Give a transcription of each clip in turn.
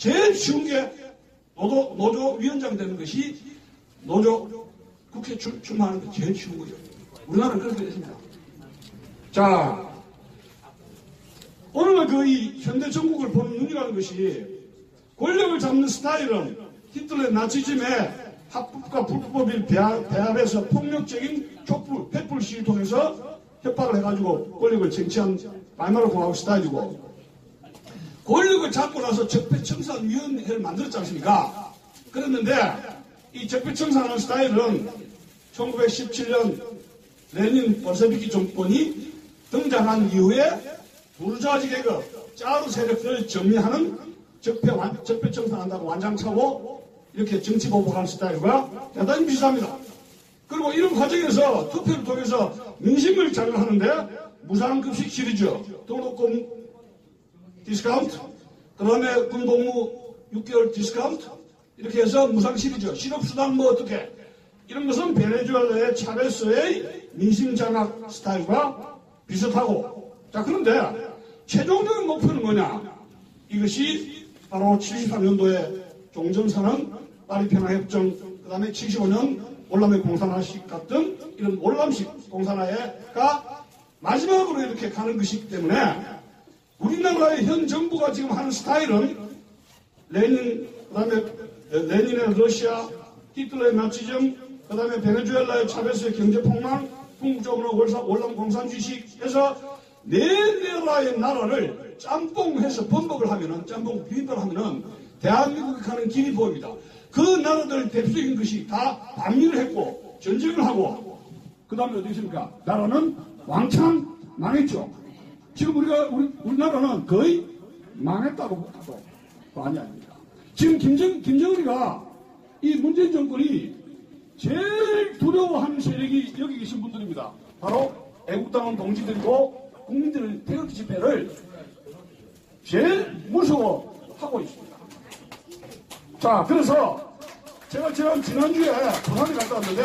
제일 쉬운 게 노조 위원장 되는 것이 노조 국회 출마하는 게 제일 쉬운 거죠. 우리나라는 그렇게 됐습니다. 자, 오늘날 이 현대 전국을 보는 눈이라는 것이 권력을 잡는 스타일은 히틀러의 나치즘의 합법과 불법을 배합해서 폭력적인 촛불, 횃불 시위를 통해서 협박을 해가지고 권력을 쟁취한 말마루 공화국 스타일이고, 권력을 잡고 나서 적폐청산위원회를 만들었지 않습니까? 그랬는데 이 적폐청산하는 스타일은 1917년 레닌 볼셰비키 정권이 등장한 이후에 부르주아지 계급, 짜르 세력들을 정리하는 적폐청산한다고 완장차고 이렇게 정치 보복하는 스타일과 대단히 비슷합니다. 그리고 이런 과정에서 투표를 통해서 민심을 자극하는데 무상급식 시리즈, 등록금 디스카운트, 그 다음에 군복무 6개월 디스카운트, 이렇게 해서 무상 시리즈, 실업수당 뭐 어떻게, 이런 것은 베네수엘라의 차베스의 민심 장악 스타일과 비슷하고, 자, 그런데 최종적인 목표는 뭐냐? 이것이 바로 73년도에 종전선언, 파리평화협정, 그 다음에 75년 월남의 공산화식 같은 이런 월남식 공산화가 마지막으로 이렇게 가는 것이기 때문에 우리나라의 현 정부가 지금 하는 스타일은 레닌, 그 다음에 레닌의 러시아, 히틀러의 나치즘, 그 다음에 베네수엘라의 차베스의 경제폭망, 궁극적으로 월남 공산주의식 해서 네 나라의 나라를 짬뽕해서 번복을 하면은, 짬뽕 비빔밥을 하면은 대한민국이 가는 길이 보입니다. 그 나라들 대표적인 것이 다 반미를 했고 전쟁을 하고, 그 다음에 어디 있습니까? 나라는 왕창 망했죠. 지금 우리나라는 거의 망했다고 봐도 많이 아닙니다. 지금 김정은이가 이 문재인 정권이 제일 두려워하는 세력이 여기 계신 분들입니다. 바로 애국당원 동지들이고 국민들의 태극기 집회를 제일 무서워하고 있습니다. 자, 그래서 제가 지난주에 부산에 갔다 왔는데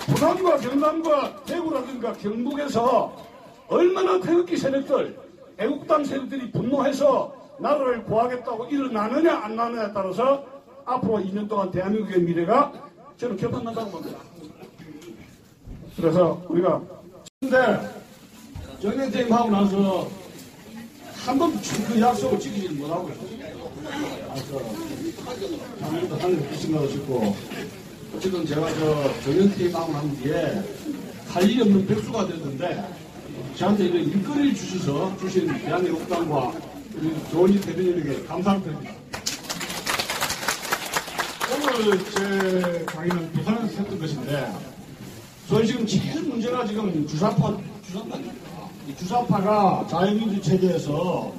부산과 경남과 대구라든가 경북에서 얼마나 태극기 세력들, 애국당 세력들이 분노해서 나라를 구하겠다고 일어나느냐 안 나느냐에 따라서 앞으로 2년 동안 대한민국의 미래가 저는 결판난다고 봅니다. 그래서 우리가 근데 정년퇴임하고 나서 한 번도 그 약속을 지키지를 못하고 있어요. 작년부터 하늘 비신가도 싶고, 어쨌든 제가 정년퇴임하고 난 뒤에 할 일이 없는 백수가 됐는데 저한테 이런 일거리를 주신 대한애국당과 우리 조은희 대변인에게 감사를 드립니다. 오늘 제 강의는 부산에서 했던 것인데, 저희 지금 제일 문제가 지금 주사파입니다. 이 주사파가 자유민주 체제에서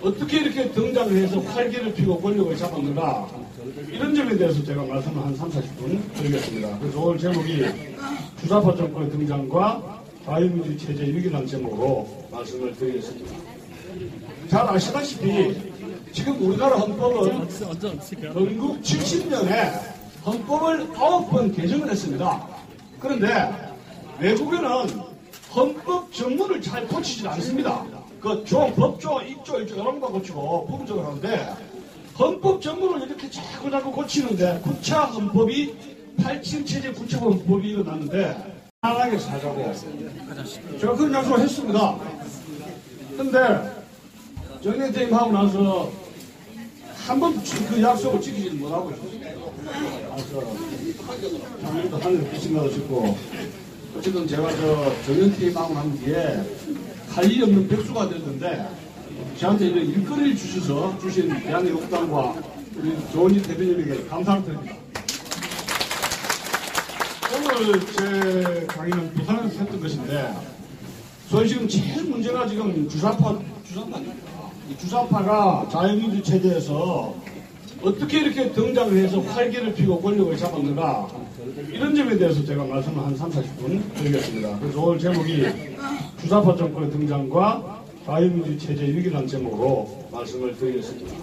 어떻게 이렇게 등장을 해서 활개를 피고 권력을 잡았는가, 이런 점에 대해서 제가 말씀을 한 3, 40분 드리겠습니다. 그래서 오늘 제목이 주사파 정권의 등장과 자유민주 체제 위기라는 제목으로 말씀을 드리겠습니다. 잘 아시다시피 지금 우리나라 헌법은 건국 70년에 헌법을 9번 개정을 했습니다. 그런데 외국에는 헌법 전문을 잘 고치지 않습니다. 그 법조, 1조, 1조 이런 거 고치고 부분적으로 하는데 헌법 전문을 이렇게 자꾸 고치는데 구차 헌법이 87체제 구차 헌법이 일어났는데 편하게 살자고 제가 그런 약속을 했습니다. 근데 정년퇴임하고 나서 한 번도 그 약속을 지키지 못하고 있어요. 작년부터 하늘 비신가도 싶고, 어쨌든 제가 정년퇴임하고 난 뒤에 할 일이 없는 백수가 됐는데 저한테 이런 일거리를 주신 대한애국당과 우리 조은희 대변인에게 감사를 드립니다. 오늘 제 강의는 부산에서 했던 것인데, 저희 지금 제일 문제가 지금 주사파입니다. 이 주사파가 자유민주 체제에서 어떻게 이렇게 등장을 해서 활개를 피고 권력을 잡았는가, 이런 점에 대해서 제가 말씀을 한 3, 40분 드리겠습니다. 그래서 오늘 제목이 주사파 정권의 등장과 자유민주 체제 위기라는 제목으로 말씀을 드리겠습니다.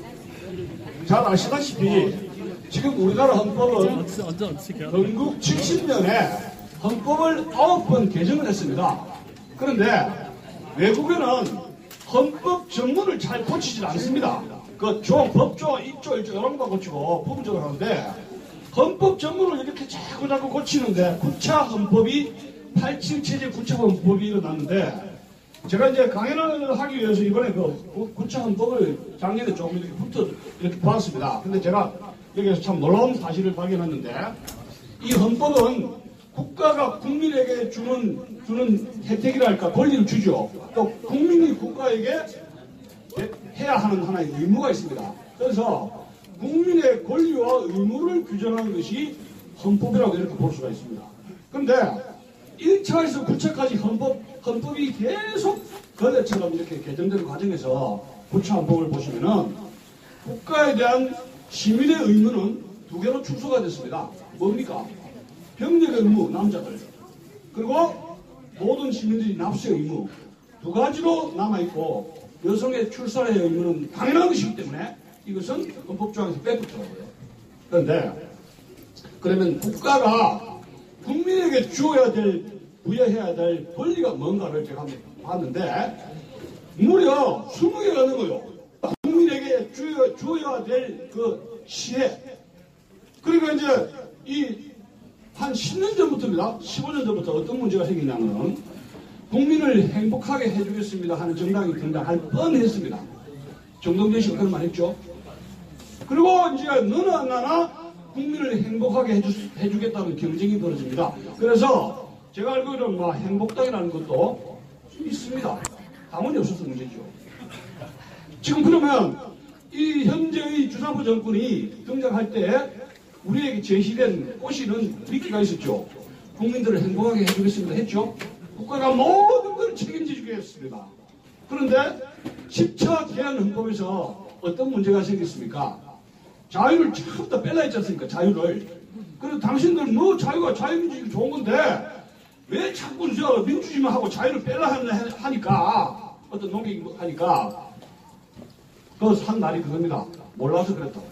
잘 아시다시피 지금 우리나라 헌법은 건국 70년에 헌법을 9번 개정을 했습니다. 그런데 외국에는 헌법 전문을 잘 고치지 않습니다. 그 법조 1조 이런 거 고치고 부분적으로 하는데 헌법 전문을 이렇게 자꾸 고치는데 9차 헌법이 87체제 9차 헌법이 일어났는데 제가 이제 강연을 하기 위해서 이번에 그 9차 헌법을 작년에 조금 이렇게 이렇게 보았습니다. 근데 제가 여기에서 참 놀라운 사실을 발견했는데 이 헌법은 국가가 국민에게 주는 혜택이랄까 권리를 주죠. 또 국민이 국가에게 해야 하는 하나의 의무가 있습니다. 그래서 국민의 권리와 의무를 규정하는 것이 헌법이라고 이렇게 볼 수가 있습니다. 그런데 1차에서 9차까지 헌법이 계속 거대처럼 이렇게 개정되는 과정에서 9차 헌법을 보시면은 국가에 대한 시민의 의무는 두 개로 축소가 됐습니다. 뭡니까? 병력의 의무, 남자들. 그리고 모든 시민들이 납세의 의무. 두 가지로 남아있고 여성의 출산의 의무는 당연한 것이기 때문에 이것은 헌법조항에서 빼놓더라고요. 그런데 그러면 국가가 국민에게 부여해야 될 권리가 뭔가를 제가 한번 봤는데 무려 20개가 넘는 거요. 국민에게 주어야 될 그 시혜. 그러니까 이제 한 10년 전부터입니다. 15년 전부터 어떤 문제가 생기냐면 국민을 행복하게 해주겠습니다 하는 정당이 등장할 뻔했습니다. 정동진 씨가 그런 말 했죠. 그리고 이제 너나 나나 국민을 행복하게 해주겠다는 경쟁이 벌어집니다. 그래서 제가 알기로는 뭐 행복당이라는 것도 있습니다. 당원이 없어서 문제죠. 지금 그러면 이 현재의 주사부 정권이 등장할 때 우리에게 제시된 꼬시는 미끼가 있었죠. 국민들을 행복하게 해주겠습니다 했죠. 국가가 모든 걸 책임져 주겠습니다. 그런데 10차 개헌 헌법에서 어떤 문제가 생겼습니까? 자유를 전부 다 뺄라 했지 않습니까? 자유를. 그래서 당신들 뭐 자유민주주의 좋은 건데 왜 자꾸 민주주의만 하고 자유를 뺄라 하니까 어떤 논객이 하니까 그 한 말이 그겁니다. 몰라서 그랬다고.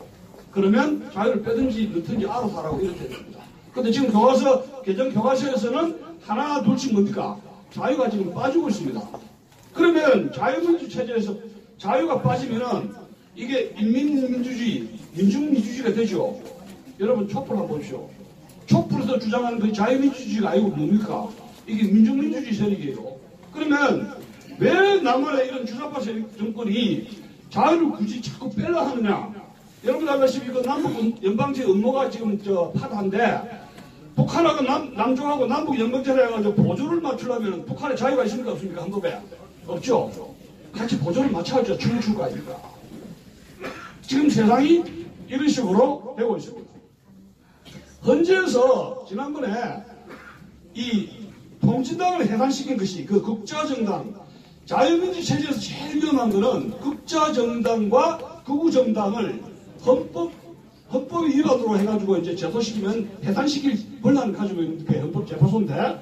그러면 자유를 빼든지 넣든지 알아서 하라고 이렇게 했습니다. 근데 지금 개정 교과서에서는 하나 둘씩 뭡니까? 자유가 지금 빠지고 있습니다. 그러면 자유민주 체제에서 자유가 빠지면은 이게 인민민주주의, 민중민주주의가 되죠. 여러분 촛불 한번 보십시오. 촛불에서 주장하는 그 자유민주주의가 아니고 뭡니까? 이게 민중민주주의 세력이에요. 그러면 왜 남한의 이런 주사파 정권이 자유를 굳이 자꾸 빼려 하느냐? 여러분 알다시피 그 남북 연방제 음모가 지금 파다한데 북한하고 남쪽하고 남북 연방제를 해가지고 보조를 맞추려면 북한에 자유가 있습니까 없습니까? 한국에 없죠. 같이 보조를 맞춰야죠. 춤을 출 거 아닙니까? 지금 세상이 이런 식으로 되고 있습니다. 헌재에서 지난번에 이 통진당을 해산시킨 것이 그 국자정당, 자유민주 체제에서 제일 위험한 것은 국자정당과 극우정당을 헌법의 위반으로 해가지고 이제 제소시키면 해산시킬 권한을 가지고 있는 게 헌법재판소인데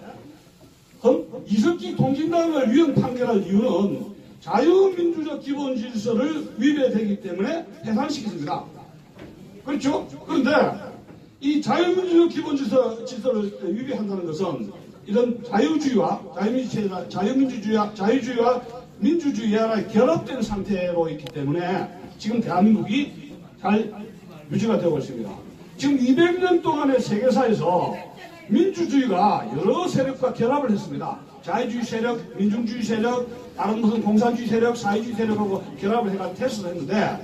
이석기 통진당을 위헌 판결할 이유는 자유민주적 기본 질서를 위배되기 때문에 해산시켰습니다. 그렇죠? 그런데 이 자유민주적 기본 질서를 위배한다는 것은 이런 자유주의와 자유주의와 민주주의가 결합된 상태로 있기 때문에 지금 대한민국이 잘 유지가 되고 있습니다. 지금 200년 동안의 세계사에서 민주주의가 여러 세력과 결합을 했습니다. 자유주의 세력, 민중주의 세력, 다른 무슨 공산주의 세력, 사회주의 세력하고 결합을 해가지고 테스트를 했는데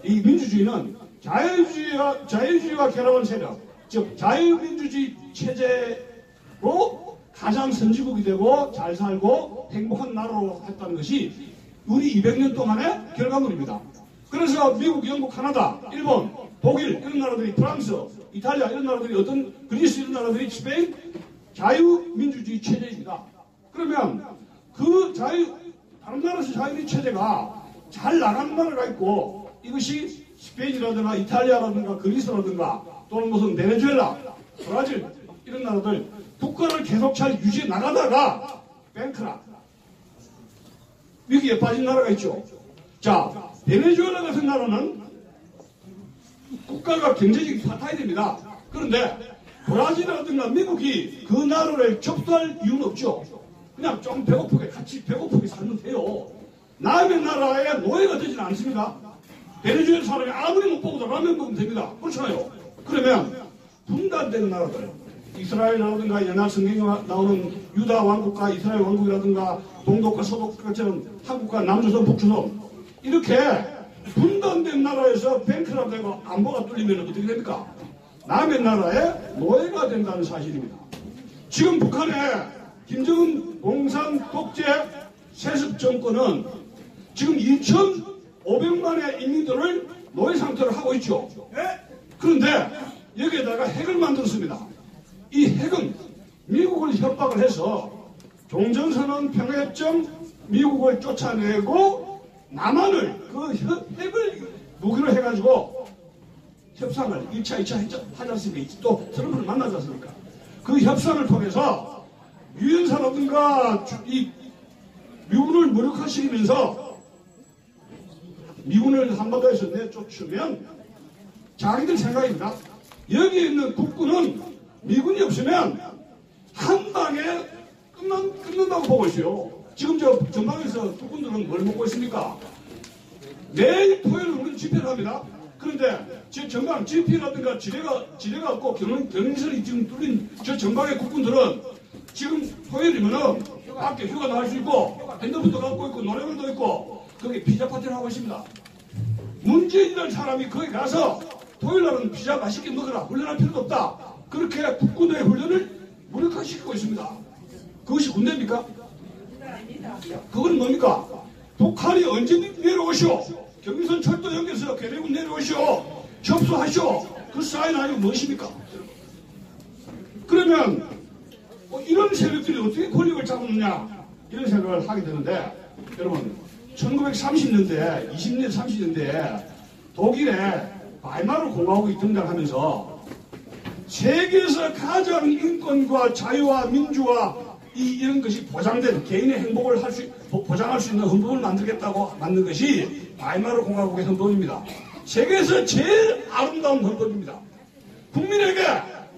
이 민주주의는 자유주의와 결합한 세력, 즉 자유민주주의 체제로 가장 선진국이 되고 잘 살고 행복한 나라로 했다는 것이 우리 200년 동안의 결과물입니다. 그래서 미국, 영국, 카나다, 일본, 독일 이런 나라들이 프랑스, 이탈리아 이런 나라들이 그리스 이런 나라들이 스페인 자유민주주의 체제입니다. 그러면 다른 나라에서 자유민주주의 체제가 잘 나가는 나라가 있고 이것이 스페인이라든가 이탈리아라든가 그리스라든가 또는 무슨 베네수엘라, 브라질 이런 나라들 국가를 계속 잘 유지해 나가다가 뱅크락 위기에 빠진 나라가 있죠. 자, 베네수엘라 같은 나라는 국가가 경제적인 파타이됩니다. 그런데 브라질이라든가 미국이 그 나라를 접수할 이유는 없죠. 그냥 좀 같이 배고프게 살면 돼요. 남의 나라의 노예가 되지는 않습니다. 베네수엘라 사람이 아무리 못 보고도 라면 먹으면 됩니다. 그렇잖아요. 그러면 분단된 나라들, 이스라엘이라든가 옛날 성경에 나오는 유다 왕국과 이스라엘 왕국이라든가 동독과 서독처럼 한국과 남조선, 북조선 이렇게 분단된 나라에서 뱅크가 되고 안보가 뚫리면 어떻게 됩니까? 남의 나라의 노예가 된다는 사실입니다. 지금 북한의 김정은 공산 독재 세습 정권은 지금 2,500만의 인민들을 노예 상태로 하고 있죠. 그런데 여기에다가 핵을 만들었습니다. 이 핵은 미국을 협박을 해서 종전선언 평화협정 미국을 쫓아내고 남한을 그 핵을 무기로 해가지고 협상을 1차, 2차 하지 않습니까? 또 트럼프를 만나지 않습니까? 그 협상을 통해서 유엔사라든가 이 미군을 무력화시키면서 미군을 한반도에서 내쫓으면 자기들 생각입니다. 여기 있는 국군은 미군이 없으면 한 방에 끝난다고 보고 있어요. 지금 저 전방에서 국군들은 뭘 먹고 있습니까? 매일 토요일 우리는 집회를 합니다. 그런데 저 전방 GP라든가 지뢰가 없고 경인선이 지금 뚫린 저 전방의 국군들은 지금 토요일이면은 밖에 휴가 나갈 수 있고 핸드폰도 갖고 있고 노래방도 있고 거기 피자 파티를 하고 있습니다. 문재인이라는 사람이 거기 가서 토요일날은 피자 맛있게 먹으라 훈련할 필요도 없다. 그렇게 국군의 훈련을 무력화시키고 있습니다. 그것이 군대입니까? 그건 뭡니까? 북한이 언제든지 내려오시오. 경인선 철도 연결해서 괴뢰군 내려오시오. 접수하시오. 그 사인 아니고 무엇입니까? 그러면 이런 세력들이 어떻게 권력을 잡느냐 이런 생각을 하게 되는데 여러분 1930년대 20년 30년대에 독일의 바이마르 공화국이 등장하면서 세계에서 가장 인권과 자유와 민주와 이런 것이 보장된 개인의 행복을 보장할 수 있는 헌법을 만들겠다고 만든 것이 바이마르 공화국의 헌법입니다. 세계에서 제일 아름다운 헌법입니다. 국민에게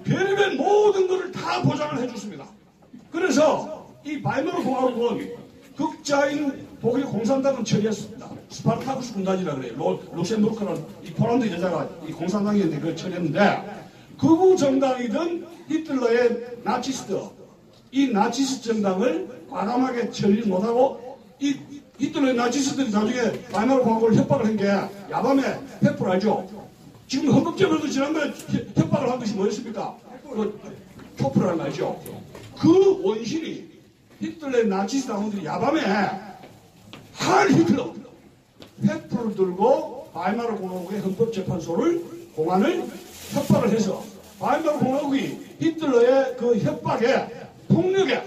별의별 모든 것을 다 보장을 해줬습니다. 그래서 이 바이마르 공화국은 극자인 독일 공산당은 처리했습니다. 스파르타쿠스 군단이라 그래요. 룩셈부르크라는 이 폴란드 여자가 이 공산당이었는데 그걸 처리했는데 극우 정당이던 히틀러의 나치스트 이 나치스트 정당을 과감하게 처리를 못하고 이 히틀러의 나치스트들이 나중에 바이마르 공화국을 협박을 한 게 야밤에 횃불 알죠? 지금 헌법재판도 지난번에 협박을 한 것이 뭐였습니까? 그 촛불을 한 거 알죠? 그 원신이 히틀러의 나치스트 당원들이 야밤에 하일 히틀러 횃불을 들고 바이마르 공화국의 헌법재판소를 공안을 협박을 해서 바이마르 공화국이 히틀러의 그 협박에 폭력에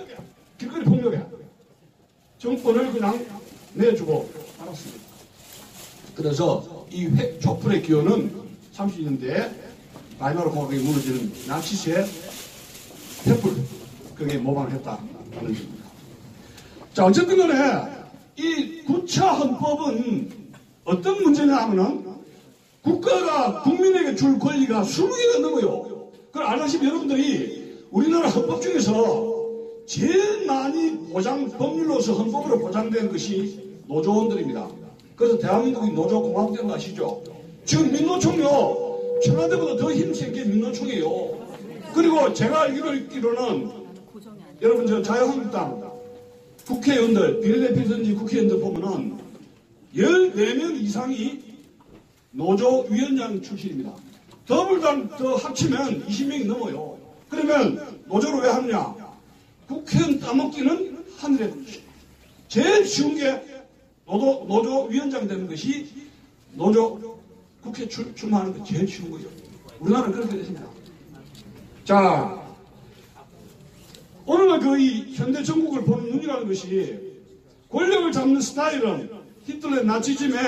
길거리 폭력에 정권을 그냥 내주고 말았습니다. 그래서 이 촛불의 기원은 30년대에 바이마르 공화국이 무너지는 나치스의 횃불 그게 모방을 했다는 겁니다. 자 어쨌든 간에 이 9차 헌법은 어떤 문제냐 하면은 국가가 국민에게 줄 권리가 20개가 넘어요. 그걸 알다시피 여러분들이 우리나라 헌법 중에서 제일 많이 법률로서 헌법으로 보장된 것이 노조원들입니다. 그래서 대한민국이 노조공화국 된 거 아시죠? 지금 민노총요, 청와대보다 더 힘센 게 민노총이에요. 그리고 제가 알기로는 여러분 저 자유한국당 국회의원들, 비례대표선지 국회의원들 보면은 14명 이상이 노조위원장 출신입니다. 더불당 더 합치면 20명이 넘어요. 그러면 노조를 왜 하느냐? 국회의원 따먹기는 하늘에 제일 쉬운 게 노조위원장 되는 것이 국회 출마하는 게 제일 쉬운 거죠. 우리나라는 그렇게 됐습니다. 자, 오늘날 이 현대 전국을 보는 눈이라는 것이 권력을 잡는 스타일은 히틀러의 나치즘의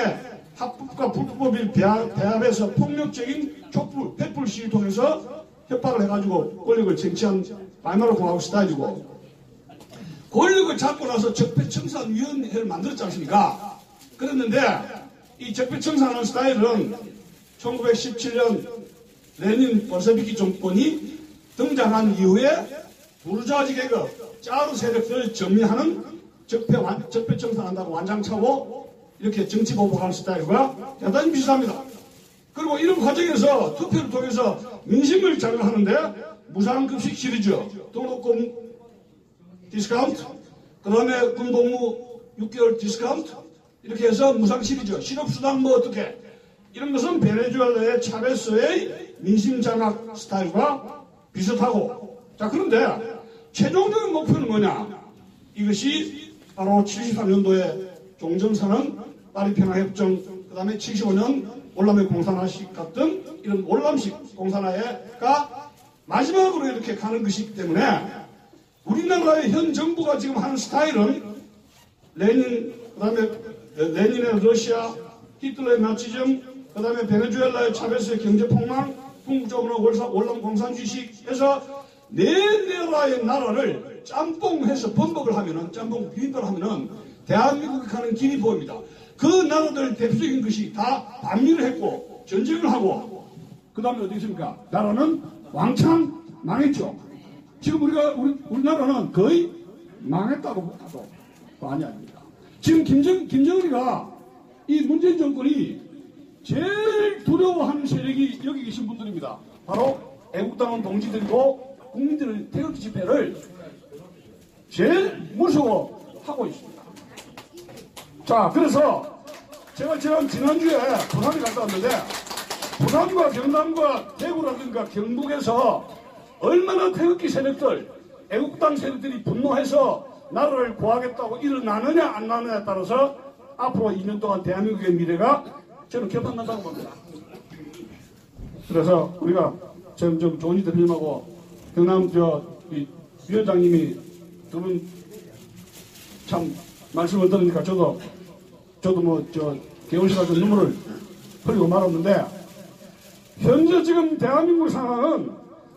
합법과 불법을 배합해서 폭력적인 횃불 시위를 통해서 협박을 해가지고 권력을 쟁취한 바이마르 공화국 스타일이고 권력을 잡고 나서 적폐청산위원회를 만들었지 않습니까? 그랬는데 이 적폐청산하는 스타일은 1917년 레닌 볼셰비키 정권이 등장한 이후에 부르주아지 계급, 짜르 세력들을 정리하는 적폐 청산한다고 완장차고 이렇게 정치 보복하는 스타일과 대단히 비슷합니다. 그리고 이런 과정에서 투표를 통해서 민심을 장악하는데 무상급식 시리즈, 등록금 디스카운트, 그 다음에 군복무 6개월 디스카운트, 이렇게 해서 무상 시리즈, 실업수당 뭐 어떻게, 이런 것은 베네수엘라의 차베스의 민심 장악 스타일과 비슷하고, 자, 그런데 최종적인 목표는 뭐냐? 이것이 바로 73년도에 종전선언, 파리평화협정, 그 다음에 75년 월남의 공산화식 같은 이런 월남식 공산화가 마지막으로 이렇게 가는 것이기 때문에 우리나라의 현 정부가 지금 하는 스타일은 레닌, 그 다음에 레닌의 러시아, 히틀러의 나치즘, 그 다음에 베네수엘라의 차베스의 경제폭망, 궁극적으로 월남 공산주의식 해서 네 나라의 나라를 짬뽕해서 번복을 하면은, 짬뽕 비빔밥을 하면은 대한민국이 가는 길이 보입니다. 그 나라들 대표적인 것이 다 반미를 했고 전쟁을 하고 그 다음에 어디 있습니까? 나라는 왕창 망했죠. 지금 우리나라는 거의 망했다고 해도 과언이 아닙니다. 지금 김정은이가 이 문재인 정권이 제일 두려워하는 세력이 여기 계신 분들입니다. 바로 애국당원 동지들이고 국민들의 태극기 집회를 제일 무서워하고 있습니다. 자, 그래서 제가 지난주에 부산에 갔다 왔는데 부산과 경남과 대구라든가 경북에서 얼마나 태극기 세력들, 애국당 세력들이 분노해서 나라를 구하겠다고 일어나느냐 안 나느냐에 따라서 앞으로 2년 동안 대한민국의 미래가 저는 개판난다고 봅니다. 그래서 우리가 지금 조은희 대표님하고 경남 위원장님이 두 분 참 말씀을 들으니까 저도 개운시가 좀 눈물을 흘리고 말았는데, 현재 지금 대한민국 상황은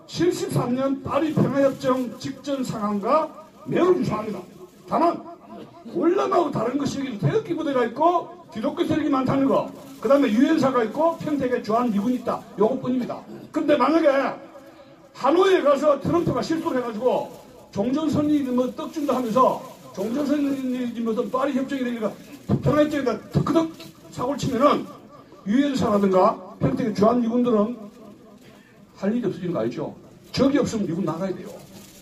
73년 파리 평화협정 직전 상황과 매우 유사합니다. 다만 월남하고 다른 것이 여기 태극기 부대가 있고 기독교 세력이 많다는 거, 그 다음에 유엔사가 있고 평택에 주한 미군이 있다, 요것뿐입니다. 근데 만약에 하노이에 가서 트럼프가 실수를 해가지고 종전선언이 뭐 떡 준다 하면서 종전선언이 무슨 파리 협정이 되니까 평화협정에다 득크덕 사고를 치면은 유엔사라든가 평택의 주한 미군들은 할 일이 없어지는 거 알죠? 적이 없으면 미군 나가야 돼요.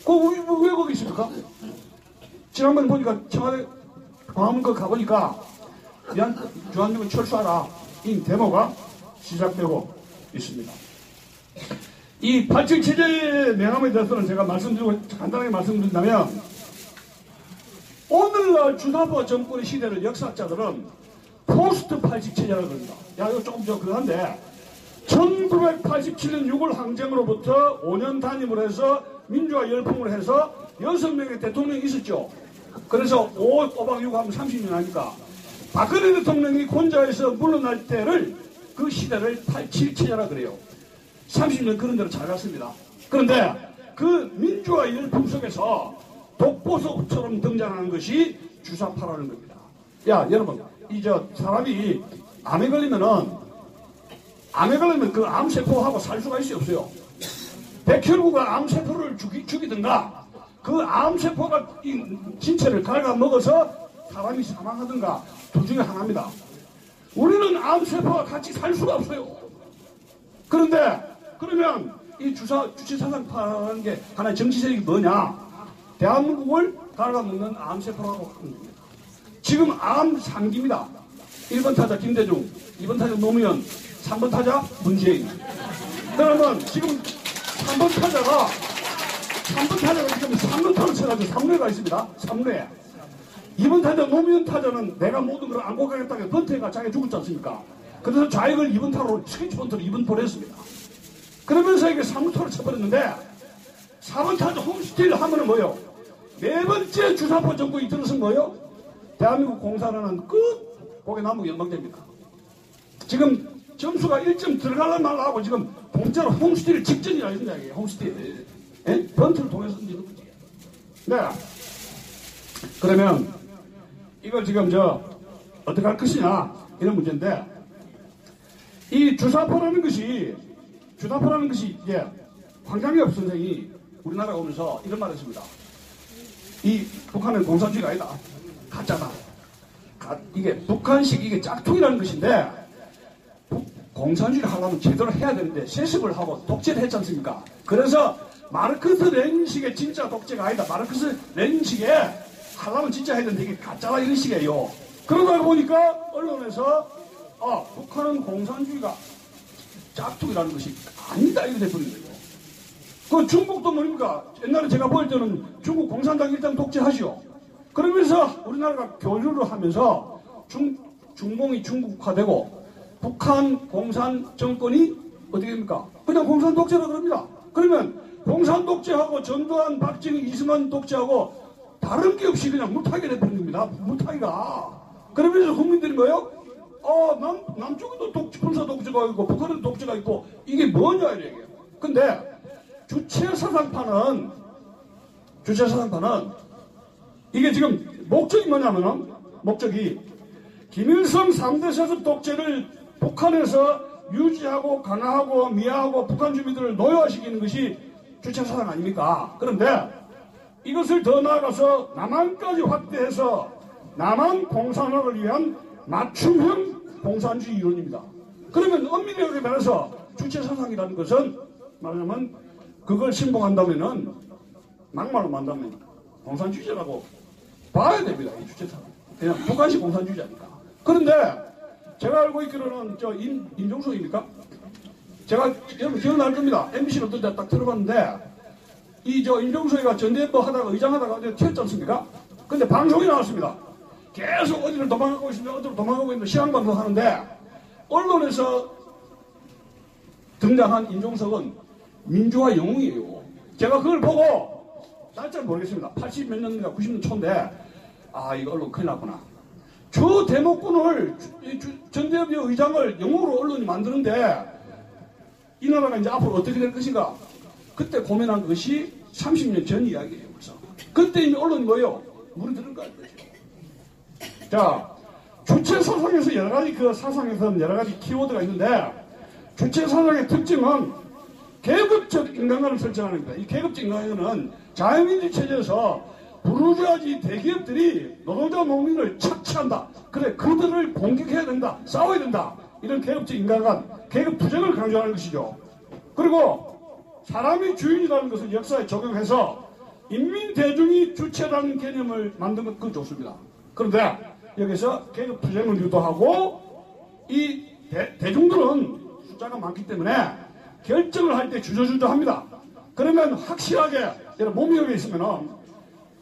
왜 거기 있습니까? 지난번에 보니까 청와대 광화문거 가보니까 주한미군 철수하라, 이 데모가 시작되고 있습니다. 이 87 체제의 명함에 대해서는 제가 간단하게 말씀드린다면, 오늘날 주사파 정권의 시대를 역사학자들은 포스트 87 체제라고 합니다. 야, 이거 조금 그런데 1987년 6월 항쟁으로부터 5년 단임을 해서 민주화 열풍을 해서 6명의 대통령이 있었죠. 그래서 5 꼬박 6 하면 30년 하니까 박근혜 대통령이 권좌에서 물러날 때를, 그 시대를 87 체제라 그래요. 30년 그런 대로 잘 갔습니다. 그런데 그 민주화 열풍 속에서 독보석처럼 등장하는 것이 주사파라는 겁니다. 야, 여러분, 사람이 암에 걸리면 그 암세포하고 살 수가 있어요, 없어요? 백혈구가 암세포를 죽이든가, 그 암세포가 이 진체를 갉아먹어서 사람이 사망하든가, 둘 중에 하나입니다. 우리는 암세포와 같이 살 수가 없어요. 그러면 이 주체사상파라는 게 하나의 정치세력이 뭐냐? 대한민국을 갉아먹는 암세포라고 하는 겁니다. 지금 암 3기입니다. 1번 타자 김대중, 2번 타자 노무현, 3번 타자 문재인. 그러면 지금 3번 타자가 지금 3루타를 쳐가지고 3루에가 있습니다. 3루에. 2번 타자 노무현 타자는 내가 모든 걸 안고 가겠다고 번트해가 자기가 죽었지 않습니까? 그래서 좌익을 2번 타로 스위치 번트로 2번 보냈습니다. 그러면서 이게 3루타를 쳐버렸는데, 4번 타자 홈스틸 하면은 뭐예요? 네 번째 주사파 정권이 들어선 뭐예요? 대한민국 공사라는 끝 고개 나무가 연방됩니다. 지금 점수가 1점 들어가려 말라 하고 지금 공짜로 홈스틸 직전이라 이런 이야기예요. 홈스틸. 예? 번트를 통해서 이런 거지. 네. 그러면 이걸 지금 어떻게 할 것이냐, 이런 문제인데, 이 주사파라는 것이 황장엽 선생이 우리나라에 오면서 이런 말을 했습니다. 이 북한은 공산주의가 아니다. 가짜다. 이게 북한식 이게 짝퉁이라는 것인데 공산주의를 하려면 제대로 해야 되는데 세습을 하고 독재를 했지 않습니까? 그래서 마르크스 레닌식의 진짜 독재가 아니다. 마르크스 레닌식의 하려면 진짜 해야 되는데 이게 가짜다 이런 식이에요. 그러다 보니까 언론에서 북한은 공산주의가 짝퉁이라는 것이 아니다 이렇게 돼버린 거예요. 그 중국도 뭡니까? 옛날에 제가 볼 때는 중국 공산당 일단 독재하시오. 그러면서 우리나라가 교류를 하면서 중공이 중국화되고 북한 공산 정권이 어떻게 됩니까? 그냥 공산 독재라 그럽니다. 그러면 공산 독재하고 전두환, 박정희, 이승만 독재하고 다른 게 없이 그냥 무타기가 돼버린 겁니다. 무타기가. 그러면서 국민들이 뭐예요? 남쪽에도 군사 독재가 있고 북한에도 독재가 있고 이게 뭐냐 이래요. 근데 주체사상파는 이게 지금 목적이 뭐냐면은 목적이 김일성 3대 세습 독재를 북한에서 유지하고 강화하고 미화하고 북한 주민들을 노예화시키는 것이 주체사상 아닙니까? 그런데 이것을 더 나아가서 남한까지 확대해서 남한 공산화를 위한 맞춤형 공산주의 이론입니다. 그러면 엄밀하게 말해서 주체사상이라는 것은 말하자면 그걸 신봉한다면은 막말로 만다면 공산주의자라고 봐야 됩니다. 이 주체사상. 그냥 북한식 공산주의자니까. 그런데 제가 알고 있기로는 임종석입니까? 제가 여러분 기억날 겁니다. MBC를 어떤 때 딱 들어봤는데 임종석이가 전대협 하다가 의장하다가 튀었지 않습니까? 근데 방송이 나왔습니다. 계속 어디를 도망가고 있습니다. 어디로 도망가고 있는데 시황방송 하는데 언론에서 등장한 임종석은 민주화 영웅이에요. 제가 그걸 보고 날짜는 모르겠습니다. 80 몇 년인가 90년 초인데 이거 언론 큰일 났구나. 저 대목군을 전대협 의장을 영웅으로 언론이 만드는데 이 나라가 이제 앞으로 어떻게 될 것인가 그때 고민한 것이 30년 전 이야기예요. 벌써. 그때 이미 언론이 뭐예요? 물들은 거예요. 자, 주체 사상에서 여러 가지 그 사상에서는 여러 가지 키워드가 있는데 주체 사상의 특징은 계급적 인간관을 설정하는 겁니다. 이 계급적 인간관은 자유민주 체제에서 부르주아지 대기업들이 노동자 농민을 착취한다. 그래 그들을 공격해야 된다. 싸워야 된다. 이런 계급적 인간관, 계급 투쟁을 강조하는 것이죠. 그리고 사람이 주인이라는 것을 역사에 적용해서 인민 대중이 주체라는 개념을 만든 건 그건 좋습니다. 그런데 여기서 계급 투쟁을 유도하고 이 대중들은 숫자가 많기 때문에 결정을 할 때 주저주저합니다. 그러면 확실하게 몸이 여기 있으면은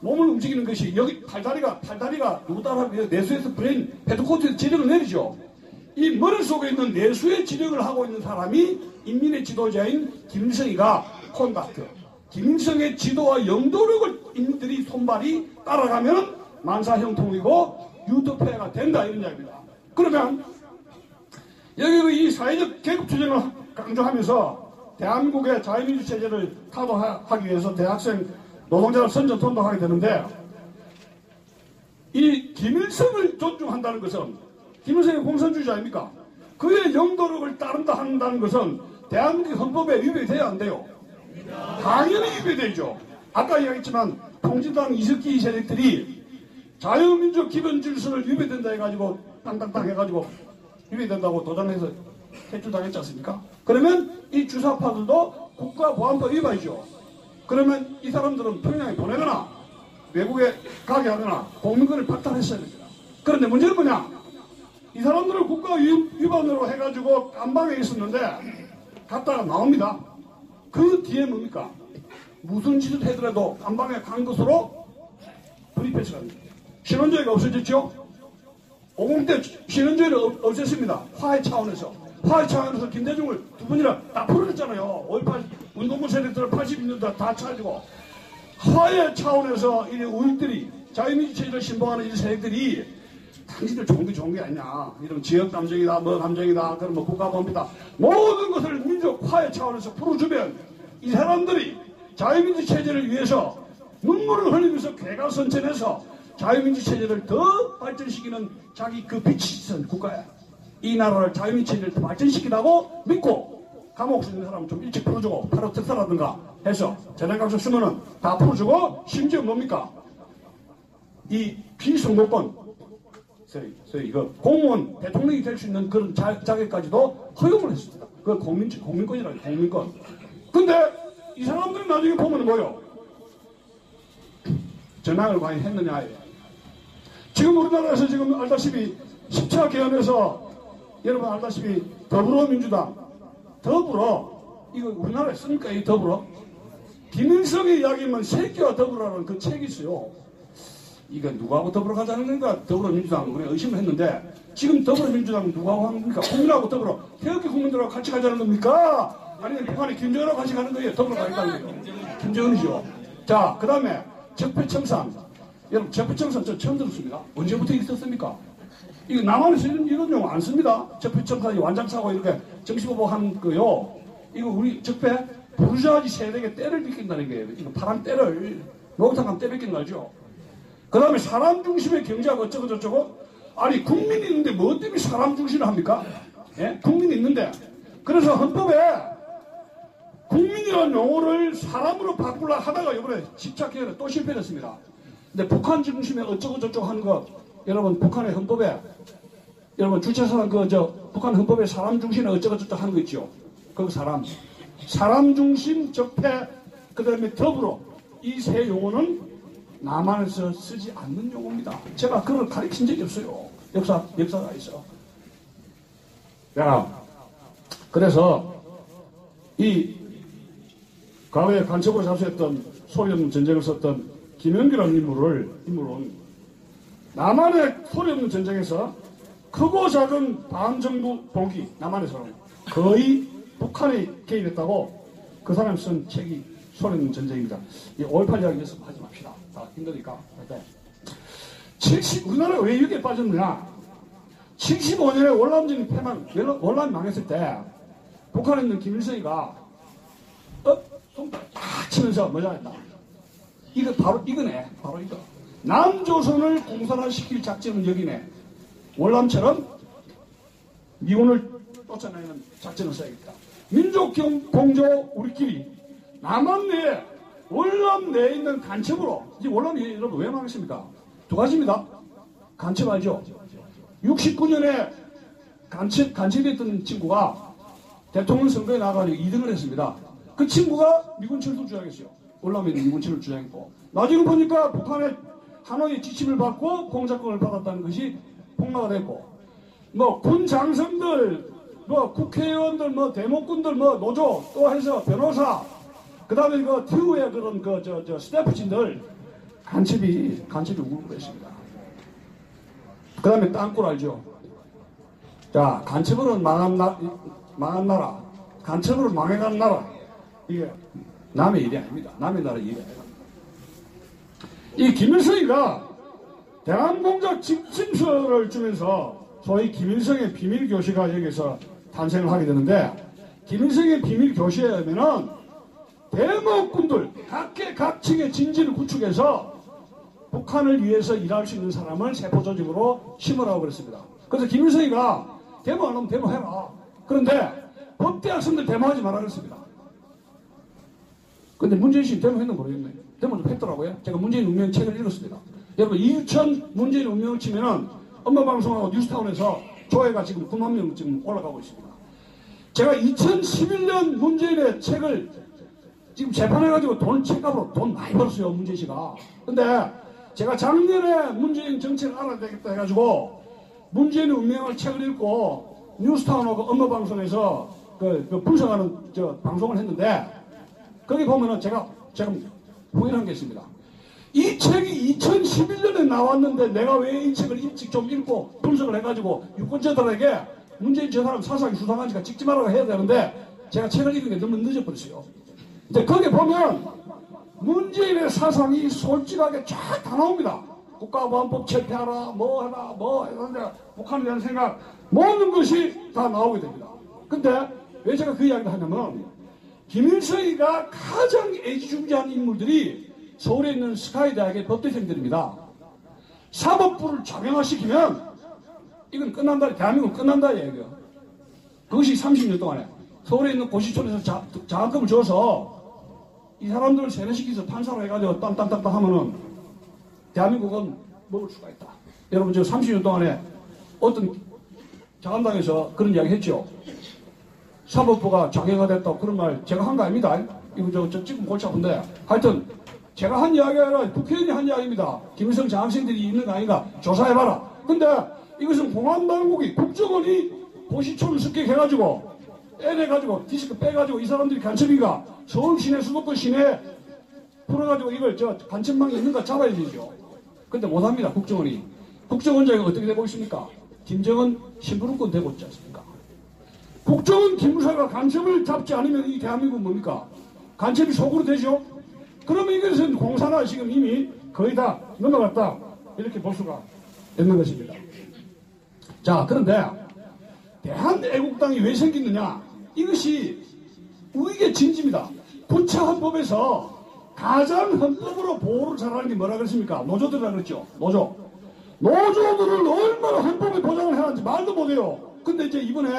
몸을 움직이는 것이 여기 팔다리가 누구 따라하면 내수에서 브레인 헤드코트에서 지령을 내리죠. 이 머릿속에 있는 내수의 지령을 하고 있는 사람이 인민의 지도자인 김일성이가 콘닥트. 김일성의 지도와 영도력을 인민들이 손발이 따라가면 만사형통이고 유토피아가 된다 이런 이야기입니다. 그러면 여기 이 사회적 계급투쟁을 강조하면서 대한민국의 자유민주 체제를 타도하기 위해서 대학생 노동자를 선전통도하게 되는데 이 김일성을 존중한다는 것은 김일성이 공산주의자 아닙니까? 그의 영도력을 따른다 한다는 것은 대한민국 헌법에 위배돼야 안 돼요. 당연히 위배되죠. 아까 이야기했지만 통진당 이석기 세력들이 자유민주 기본질서를 위배된다 해가지고 땅땅땅 해가지고 위배된다고 도장해서 퇴출당했지 않습니까? 그러면 이 주사파들도 국가보안법 위반이죠. 그러면 이 사람들은 평양에 보내거나 외국에 가게 하거나 공민권을 박탈했어야 됩니다. 그런데 문제는 뭐냐? 이 사람들을 국가 위반으로 해가지고 감방에 있었는데 갔다가 나옵니다. 그 뒤에 뭡니까? 무슨 짓을 해더라도 감방에 간 것으로 불입해서 갑니다. 신원조회가 없어졌죠? 50대 신원조회를 없앴습니다. 화해 차원에서. 화해 차원에서 김대중을 두 번이나 다 풀어냈잖아요. 5.18 운동부 세력들을 82년대 다 차지고. 화해 차원에서 이 우익들이 자유민주 체제를 신봉하는 이 세력들이 당신들 좋은 게 아니냐. 이런 지역 감정이다, 뭐 감정이다, 그런 뭐 국가범이다. 모든 것을 민족 화해 차원에서 풀어주면 이 사람들이 자유민주 체제를 위해서 눈물을 흘리면서 괴가선천해서 자유민주 체제를 더 발전시키는 자기 그 빛이 있는 국가야. 이 나라를 자유민주 체제를 더 발전시키라고 믿고 감옥에 있는 사람은 좀 일찍 풀어주고 바로 특사라든가 해서 재난감사 쓰면은 다 풀어주고 심지어 뭡니까? 이 비선거권, 소위 이거 공무원 대통령이 될 수 있는 그런 자격까지도 허용을 했습니다. 그 공민권이라고 공민권. 근데 이 사람들이 나중에 보면 뭐요? 전향을 과연 했느냐. 지금 우리나라에서 지금 알다시피 10차 개헌에서 여러분 알다시피 더불어민주당, 이거 우리나라에 씁니까? 이 더불어? 김일성의 이야기면 새끼와 더불어라는 그 책이 있어요. 이거 누구하고 더불어 가자는 건가? 더불어민주당 우리가 의심을 했는데 지금 더불어민주당은 누구하고 하는 겁니까? 국민하고 더불어 태극기 국민들하고 같이 가자는 겁니까? 아니면 북한의 김정은하고 같이 가는 거예요? 더불어 가겠다는 거예요. 김정은이죠. 자, 그 다음에 적폐청산. 여러분 적폐청산 저 처음 들었습니다. 언제부터 있었습니까? 이거 남한에서 이런 용어 안 씁니다. 적폐청산이 완장사고 이렇게 정치보복하는 거요. 이거 우리 적폐 부르주아지 세력에 때를 빗긴다는 거예요. 이거 파란 때를 목욕탕 가면 때 빗기는 거 알죠? 그 다음에 사람 중심의 경제하고 어쩌고 저쩌고. 아니 국민이 있는데 뭐 때문에 사람 중심을 합니까? 예? 국민이 있는데. 그래서 헌법에 국민이라는 용어를 사람으로 바꾸려 하다가 이번에 집착해서 또 실패했습니다. 근데 북한 중심의 어쩌고 저쩌고 하는 거 여러분 북한의 헌법에 여러분 주체사상 북한 헌법에 사람 중심의 어쩌고 저쩌고 하는 거 있죠. 그 사람 중심 적폐 그 다음에 더불어 이 세 용어는 남한에서 쓰지 않는 용어입니다. 제가 그걸 가르친 적이 없어요. 역사가 있어. 야, 그래서 이 과거에 간첩으로 잡수했던 소리 없는 전쟁을 썼던 김영규라는 인물은 남한의 소리 없는 전쟁에서 크고 작은 반정부 독이 남한에서는 거의 북한에 개입했다고 그 사람이 쓴 책이 소리 없는 전쟁입니다. 이 5.18 이야기 하지 맙시다. 힘드니까. 우리나라가 왜 여기에 빠졌느냐? 75년에 월남이 망했을 때 북한에 있는 김일성이가 손 딱 치면서 뭐냐 했다. 바로 이거. 남조선을 공산화시킬 작전은 여기네. 월남처럼 미군을 쫓아내는 작전을 써야겠다. 민족공조 우리끼리 남한 내에 월남 내에 있는 간첩으로 이제 월남이 여러분 왜 망했습니까? 두 가지입니다. 간첩 알죠? 69년에 간첩이었던 친구가 대통령 선거에 나가서 2등을 했습니다. 그 친구가 미군 철수 주장했어요. 월남에 있는 미군 철수 주장했고 나중에 보니까 북한의 하노이의 지침을 받고 공작권을 받았다는 것이 폭로가 됐고 뭐 군 장성들 뭐 국회의원들 뭐 대목군들 뭐 노조 또 해서 변호사 그 다음에 그 TV의 그런 스태프진들 간첩이 우르르 했습니다. 그 다음에 땅굴 알죠? 자, 간첩으로 망한 나라, 간첩으로 망해간 나라, 이게 남의 일이 아닙니다. 남의 나라 일이 아니라. 이 김일성이가 대한공작 집침서를 주면서 소위 김일성의 비밀교시가 여기서 탄생을 하게 되는데 김일성의 비밀교시에 하면은 대목군들 각계각층의 진지를 구축해서 북한을 위해서 일할 수 있는 사람을 세포조직으로 심으라고 그랬습니다. 그래서 김일성이가 데모 안 하면 데모해라. 그런데 법대 학생들 데모하지 말라 그랬습니다. 근데 문재인 씨 데모했는 모르겠네. 데모 좀 했더라고요. 제가 문재인 운명 책을 읽었습니다. 여러분 이유천 문재인 운명을 치면은 엄마방송하고 뉴스타운에서 조회가 지금 9만 명 지금 올라가고 있습니다. 제가 2011년 문재인의 책을 지금 재판해가지고 책값으로 돈 많이 벌었어요. 문재인 씨가. 근데 제가 작년에 문재인 정책을 알아야 되겠다 해가지고 문재인의 운명을 책을 읽고 뉴스타운하고 엄마방송에서 그 분석하는 방송을 했는데 거기 보면은 제가 후회한 게 있습니다. 이 책이 2011년에 나왔는데 내가 왜 이 책을 일찍 좀 읽고 분석을 해가지고 유권자들에게 문재인 저 사람 사상이 수상하니까 찍지 말라고 해야 되는데 제가 책을 읽은 게 너무 늦어버렸어요. 근데 거기 보면 문재인의 사상이 솔직하게 쫙 다 나옵니다. 국가보안법 철폐하라, 뭐 해라, 뭐 해라, 북한에 대한 생각, 모든 것이 다 나오게 됩니다. 근데 왜 제가 그 이야기를 하냐면 김일성이가 가장 애지중지한 인물들이 서울에 있는 스카이대학의 법대생들입니다. 사법부를 자명화시키면 이건 끝난다, 대한민국 끝난다 얘기예요. 그것이 30년 동안에 서울에 있는 고시촌에서 장학금을 줘서 이 사람들을 세뇌시켜서 판사로 해가지고 땀땀땀땀 하면은 대한민국은 먹을 수가 있다. 여러분 저 30년 동안에 어떤 자한당에서 그런 이야기 했죠. 사법부가 장애가 됐다 그런 말 제가 한 거 아닙니다. 이거 저 지금 골치 아픈데 하여튼 제가 한 이야기가 아니라 국회의원이 한 이야기입니다. 김일성 장학생들이 있는 거 아닌가 조사해봐라. 근데 이것은 공안당국이 국정원이 보시촌을 습격해가지고 빼내가지고 디스크 빼가지고 이 사람들이 간첩인가 서울 시내 수도권 시내 풀어가지고 이걸 저 간첩망이 있는가 잡아야 되죠. 근데 못합니다. 국정원이. 국정원장이 어떻게 되고 있습니까? 김정은 심부름꾼 되고 있지 않습니까? 국정원 기무사가 간첩을 잡지 않으면 이 대한민국은 뭡니까? 간첩이 속으로 되죠? 그러면 이것은 공사나 지금 이미 거의 다 넘어갔다. 이렇게 볼 수가 있는 것입니다. 자, 그런데 대한애국당이 왜 생기느냐? 이것이 우익의 진지입니다. 부처헌법에서 가장 헌법으로 보호를 잘하는 게 뭐라 그랬습니까? 노조들이라 그랬죠. 노조. 노조들을 얼마나 헌법에 보장을 해놨는지 말도 못해요. 근데 이제 이번에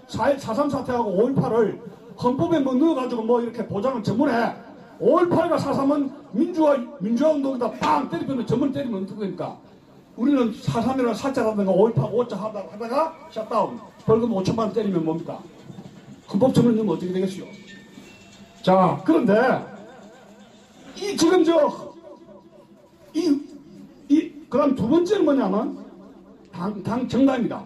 4.3 사태하고 5.18을 헌법에 뭐 넣어가지고 뭐 이렇게 보장을 전문해. 5.18과 4.3은 민주화 운동에다 빵 때리면 전문 때리면 어떻게 됩니까? 우리는 4.3이나 4자라든가 5.18, 5자 하다가 샷다운. 벌금 5천만 원 때리면 뭡니까? 헌법 전문 넣으면 어떻게 되겠어요? 자, 그런데 이 지금 그 다음 두 번째는 뭐냐면 당 정당입니다.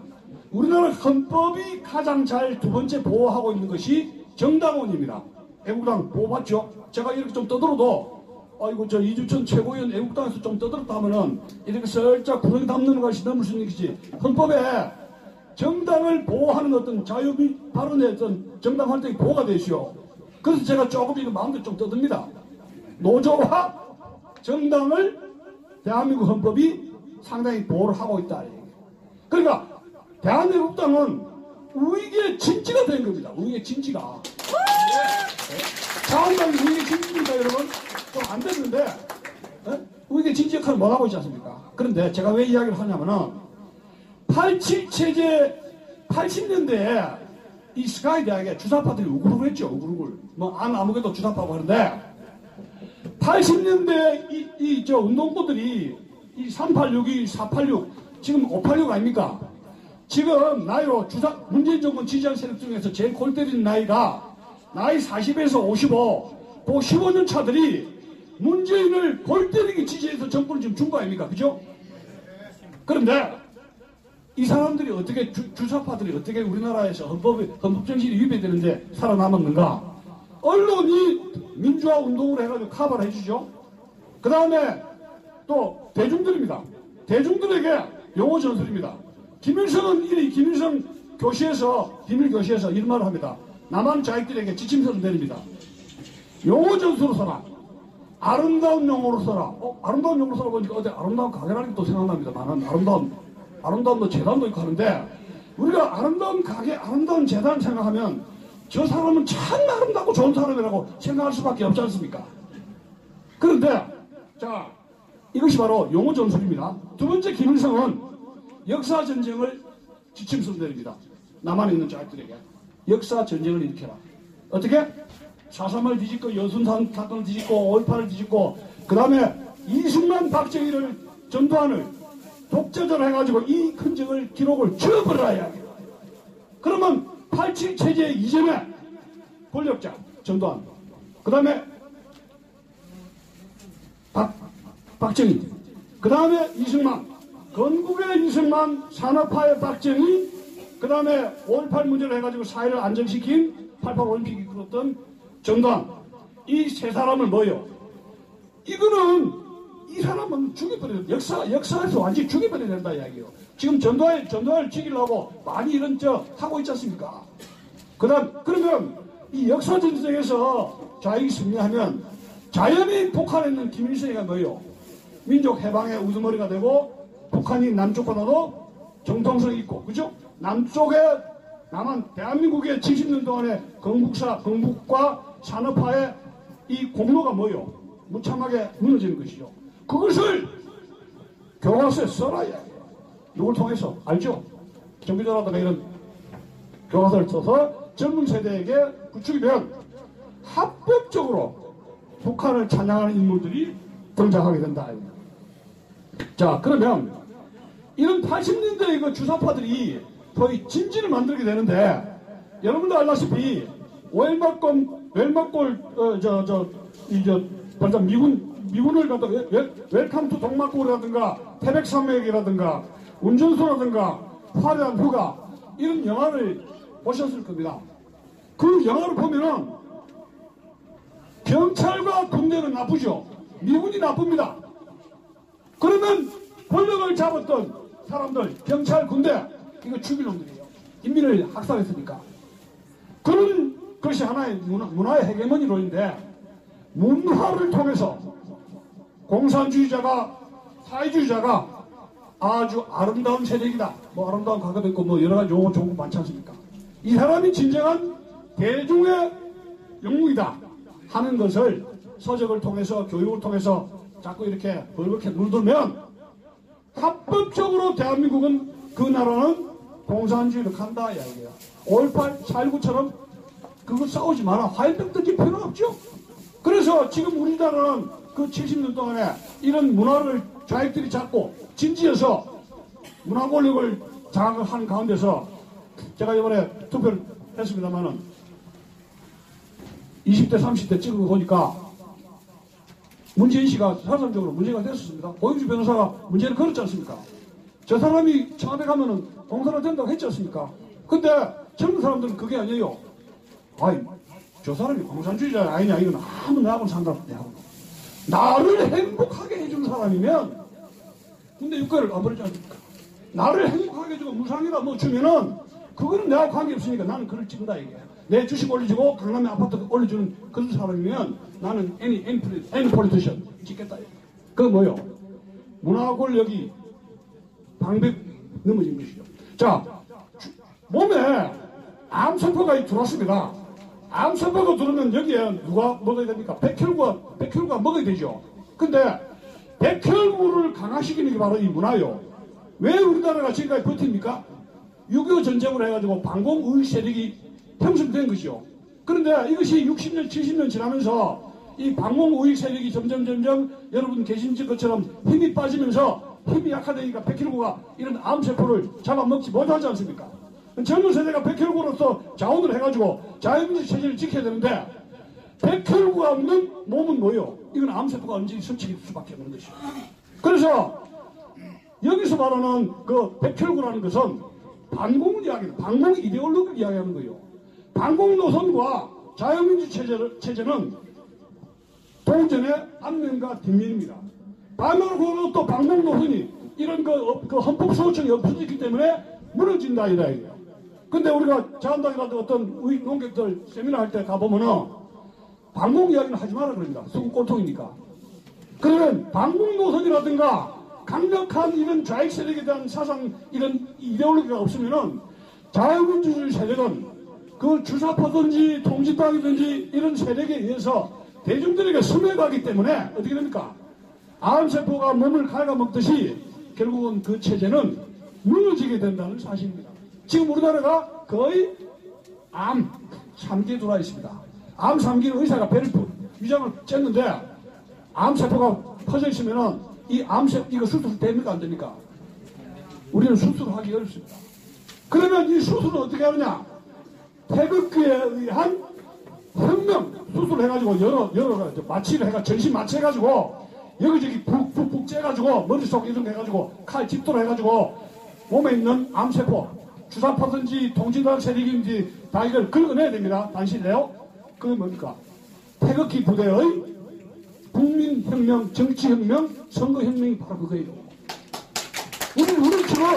우리나라 헌법이 가장 잘 두 번째 보호하고 있는 것이 정당원입니다. 애국당 보호받죠? 제가 이렇게 좀 떠들어도 아이고 저 이주천 최고위원 애국당에서 좀 떠들었다 하면은 이렇게 살짝 구렁이 담는 것이 넘을 수 있는 것이 헌법에 정당을 보호하는 어떤 자유 발언의 어떤 정당 활동이 보호가 되시오. 그래서 제가 조금 이거 마음대로 좀 떠듭니다. 노조와 정당을 대한민국 헌법이 상당히 보호를 하고 있다. 그러니까 대한민국당은 우익의 진지가 된 겁니다. 우익의 진지가. 자한당이 우익의 진지입니다, 여러분. 좀 안 됐는데 우익의 진지 역할을 못하고 있지 않습니까? 그런데 제가 왜 이야기를 하냐면은 87 체제 80년대에 이 스카이 대학에 주사파들이 우글우글 했죠. 우글우글. 뭐 아무것도 주사파고 하는데 80년대 저 운동부들이 이 386이 486 지금 586 아닙니까? 지금 나이로 문재인 정권 지지한 세력 중에서 제일 골 때리는 나이가 나이 40에서 55 그 15년 차들이 문재인을 골 때리기 지지해서 정권을 지금 준 거 아닙니까? 그죠? 그런데 이 사람들이 어떻게 주사파들이 어떻게 우리나라에서 헌법 정신이 위배되는데 살아남았는가? 언론이 민주화 운동을 해가지고 카바를 해주죠. 그 다음에 또 대중들입니다. 대중들에게 용어 전술입니다. 김일성 교시에서 비밀 교시에서 이런 말을 합니다. 남한 자익들에게 지침서를 내립니다. 용어 전술로 써라. 아름다운 용어로 써라. 아름다운 용어로 써라 보니까 어제 아름다운 가게라는 게 또 생각납니다. 나는 아름다운 뭐 재단도 있고 하는데 우리가 아름다운 가게, 아름다운 재단 생각하면 저 사람은 참 아름답고 좋은 사람이라고 생각할 수밖에 없지 않습니까? 그런데 자 이것이 바로 용어 전술입니다. 두 번째 김일성은 역사 전쟁을 지침서로 내립니다. 남한에 있는 자들에게 역사 전쟁을 일으켜라. 어떻게? 4.3을 뒤집고 여순산 사건을 뒤집고 5.18을 뒤집고 그 다음에 이승만 박정희를 전두환을 독재자로 해가지고 이 흔적을 기록을 지워버려야 해요. 그러면 87 체제 이전에 권력자 전두환 그 다음에 박정희 그 다음에 이승만 건국의 이승만 산업화의 박정희 그 다음에 5.18 문제를 해가지고 사회를 안정시킨 88 올림픽이 이끌었던 전두환 이 세 사람을 뭐요? 이거는 이 사람은 죽여버려야 돼. 역사에서 완전히 죽여버려야 된다 이야기요. 지금 전두환을 죽이려고 많이 이런 하고 있지 않습니까? 그러면 이 역사 전쟁에서 좌익이 승리하면 자연히 북한에 있는 김일성이가 뭐요? 민족 해방의 우두머리가 되고 북한이 남쪽보다도 정통성이 있고 그죠? 남한 대한민국의 70년 동안의 건국과 산업화의 이 공로가 뭐요? 무참하게 무너지는 것이죠. 그것을 교과서에 써라야 해요. 누굴 통해서? 알죠? 정비조라든가 이런 교과서를 써서 젊은 세대에게 부추기면 합법적으로 북한을 찬양하는 인물들이 등장하게 된다. 자, 그러면 이런 80년대 그 주사파들이 거의 진지를 만들게 되는데, 여러분도 알다시피 웰막골 벌써 미군을 갖다 웰컴 투 동막골이라든가 태백산맥이라든가 운전소라든가 화려한 휴가, 이런 영화를 보셨을 겁니다. 그 영화를 보면은 경찰과 군대는 나쁘죠. 미군이 나쁩니다. 그러면 권력을 잡았던 사람들, 경찰, 군대, 이거 죽일 놈들이에요. 인민을 학살했으니까. 그런 것이 하나의 문화의 헤게모니론인데, 문화를 통해서 공산주의자가, 사회주의자가 아주 아름다운 세력이다. 뭐 아름다운 과거도 있고 뭐 여러 가지 용어 좋은 거 많지 않습니까? 이 사람이 진정한 대중의 영웅이다 하는 것을 서적을 통해서, 교육을 통해서 자꾸 이렇게 벌겋게 물들면, 합법적으로 대한민국은, 그 나라는 공산주의로 간다 이야기예요. 5.18, 4.19처럼 그거 싸우지 마라. 화염병 던질 필요 없죠. 그래서 지금 우리나라는 그 70년 동안에 이런 문화를 좌익들이 잡고 진지해서 문화 권력을 장악한 가운데서, 제가 이번에 투표를 했습니다만은 20대 30대 찍은 거 보니까 문재인 씨가 사상적으로 문제가 됐었습니다. 고영주 변호사가 문제를 걸었지 않습니까? 저 사람이 청와대 가면은 공산화 된다고 했지 않습니까? 근데 젊은 사람들은 그게 아니에요. 아이, 저 사람이 공산주의자 아니냐, 이건 아무 나하고는 상관없네 하고. 나를 행복하게 해주는 사람이면 군대 육가를 안 버리지 않습니까? 나를 행복하게 해주고 무상이나 뭐 주면은 그거는 내하고 관계없으니까 나는 그걸 찍는다 이게. 내 주식 올려주고 강남에 아파트 올려주는 그런 사람이면 나는 any politician 찍겠다. 그거 뭐요? 문화 권력이 방백 넘어진 것이죠. 자, 몸에 암세포가 들어왔습니다. 암세포가 들어오면 여기에 누가 먹어야 됩니까? 백혈구가 먹어야 되죠. 근데 백혈구를 강화시키는 게 바로 이 문화요. 왜 우리나라가 지금까지 버팁니까? 6.25 전쟁으로 해가지고 반공의익 세력이 형성된 것이죠. 그런데 이것이 60년, 70년 지나면서 이 반공의익 세력이 점점 여러분 계신 것처럼 힘이 빠지면서 힘이 약화되니까 백혈구가 이런 암세포를 잡아먹지 못하지 않습니까? 젊은 세대가 백혈구로서 자원을 해가지고 자연민주 체제를 지켜야 되는데, 백혈구가 없는 몸은 뭐예요? 이건 암세포가 언제든지 설치될 수밖에 없는 것이죠. 그래서 여기서 말하는 그 백혈구라는 것은 반공 이야기는, 반공 이데올로기를 이야기하는 거예요. 반공 노선과 자유민주 체제는 동전의 앞면과 뒷면입니다. 반면으로 또 반공 노선이 이런 그 헌법 소원청이 없어졌기 때문에 무너진다 이래요. 근데 우리가 자한당이라든 어떤 우리 농객들 세미나 할 때 가보면은 반공 이야기는 하지 마라 그럽니다. 수국 꼴통이니까. 그러면 반공 노선이라든가 강력한 이런 좌익 세력에 대한 사상, 이런 이데올로기가 없으면은 자유민주주의 세력은 그 주사파든지 통진당이든지 이런 세력에 의해서 대중들에게 스며가기 때문에 어떻게 됩니까? 암세포가 몸을 갉아먹듯이 결국은 그 체제는 무너지게 된다는 사실입니다. 지금 우리나라가 거의 암 3기에 들어와 있습니다. 암 3기는 의사가 배를 위장을 쬐는데 암세포가 퍼져 있으면은 이 이거 수술 됩니까? 안 됩니까? 우리는 수술하기 어렵습니다. 그러면 이 수술은 어떻게 하느냐? 태극기에 의한 혁명 수술을 해가지고 여러 마취를 해가 전신 마취해가지고 여기저기 푹푹푹 째가지고 머릿속 이런 거 해가지고 칼 집도로 해가지고 몸에 있는 암세포 주사파든지 통진당 세력인지 다 이걸 긁어내야 됩니다. 단실래요? 그게 뭡니까? 태극기 부대의 국민혁명, 정치혁명, 선거혁명이 바로 그거예요. 우리처럼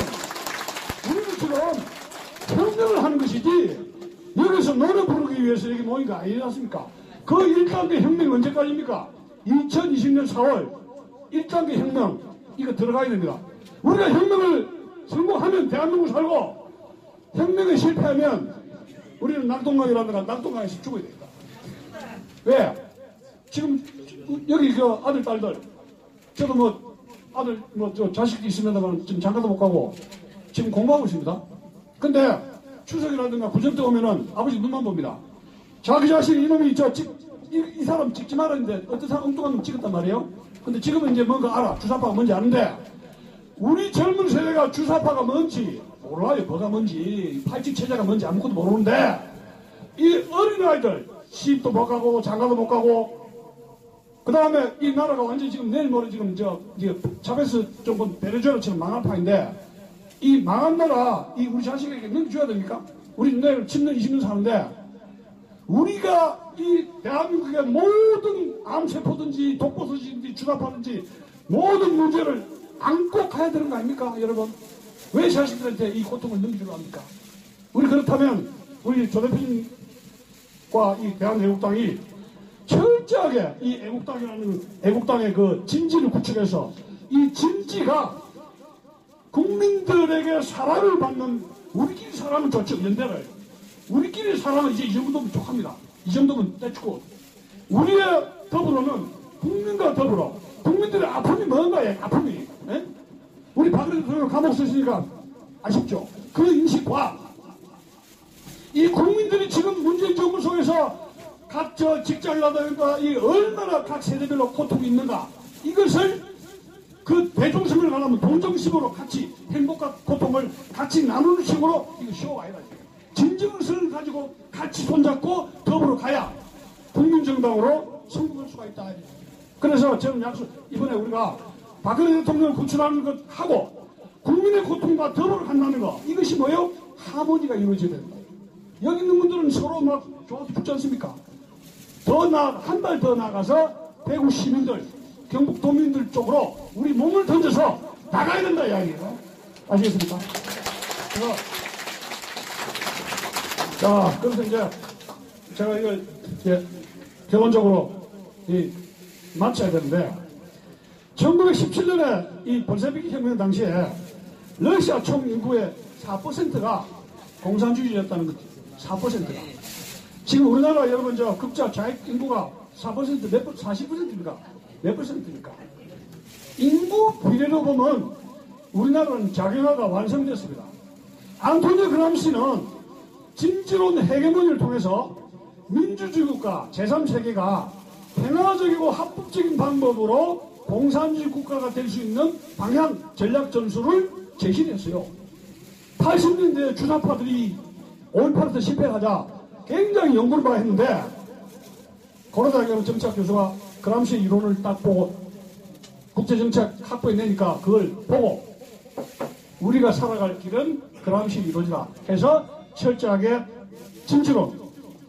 혁명을 하는 것이지 여기서 노래 부르기 위해서 여기 모인 거 아니지 않습니까? 그 1단계 혁명이 언제까지입니까? 2020년 4월 1단계 혁명 이거 들어가야 됩니다. 우리가 혁명을 성공하면 대한민국 살고 혁명에 실패하면 우리는 낙동강이라든가 낙동강에서 죽어야 됩니다. 왜? 지금 여기 그 아들 딸들 저도 뭐 아들 저 자식이 있으면 지금 장가도 못 가고 지금 공부하고 있습니다. 근데 추석이라든가 구정 때 오면은 아버지 눈만 봅니다. 자기 자신이 이놈이 이 사람 찍지 말았는데 어떤 사람 엉뚱한 놈 찍었단 말이에요. 근데 지금은 이제 뭔가 알아. 주사파가 뭔지 아는데 우리 젊은 세대가 주사파가 뭔지 몰라요. 뭐가 뭔지, 팔찌 체제가 뭔지 아무것도 모르는데, 이 어린아이들 시집도 못 가고 장가도 못 가고, 그 다음에 이 나라가 완전히 지금 내일 모레 지금 이제 차베스 정권 베네수엘라처럼 망할 판인데, 이 망한 나라 이 우리 자식에게 넘겨줘야 됩니까? 우리 내일 10년 20년 사는데, 우리가 이 대한민국의 모든 암세포든지 독버섯인지 주사파든지 모든 문제를 안고 가야 되는 거 아닙니까, 여러분? 왜 자식들한테 이 고통을 넘기려고 합니까? 우리 그렇다면 우리 조 대표님과 이 대한애국당이 철저하게 이 애국당의 그 진지를 구축해서 이 진지가 국민들에게 사랑을 받는, 우리끼리 사랑은 좋죠, 연대를. 우리끼리 사랑은 이제 이 정도면 족합니다. 이 정도면 떼주고, 우리의 더불어는 국민과 더불어 국민들의 아픔이 뭔가요? 아픔이. 예? 우리 박근혜 대통령 감옥 쓰시니까 아쉽죠? 그 인식과 이 국민들이 지금 문재인 정부 속에서 각 직장이라든가 이 얼마나 각 세대별로 고통이 있는가, 이것을 그 대중성을 가려면 동정심으로 같이 행복과 고통을 같이 나누는 식으로, 이거 쇼가 아니라 진정성을 가지고 같이 손잡고 더불어 가야 국민정당으로 성공할 수가 있다. 그래서 저는 이번에 우리가 박근혜 대통령을 구출하는 것 하고 국민의 고통과 더불어 간다는 거, 이것이 뭐예요? 하모니가 이루어져야 된다. 여기 있는 분들은 서로 막 좋아서 죽지 않습니까? 한 발 더 나가서 대구 시민들, 경북 도민들 쪽으로 우리 몸을 던져서 나가야 된다 이야기예요. 아시겠습니까? 그래서 이제 제가 이걸 이제 결론적으로 마쳐야 되는데, 1917년에 이 볼셰비키 혁명 당시에 러시아 총 인구의 4%가 공산주의였다는 거죠. 4%가. 지금 우리나라 여러분 극자 자익 인구가 4% 몇 40%입니까? 몇 %입니까? 인구 비례로 보면 우리나라는 자경화가 완성됐습니다. 안토니오 그람시는 진지로운 헤게모니를 통해서 민주주의 국가 제3세계가 평화적이고 합법적인 방법으로 공산주의 국가가 될 수 있는 방향 전략 전술을 제시했어요. 80년대 주사파들이 5.18에서 실패하자 굉장히 연구를 많이 했는데, 고려대학교 정치학 교수가 그람시의 이론을 딱 보고 국제정책 학부에 내니까 그걸 보고 우리가 살아갈 길은 그람시 이론이다 해서 철저하게 진지론,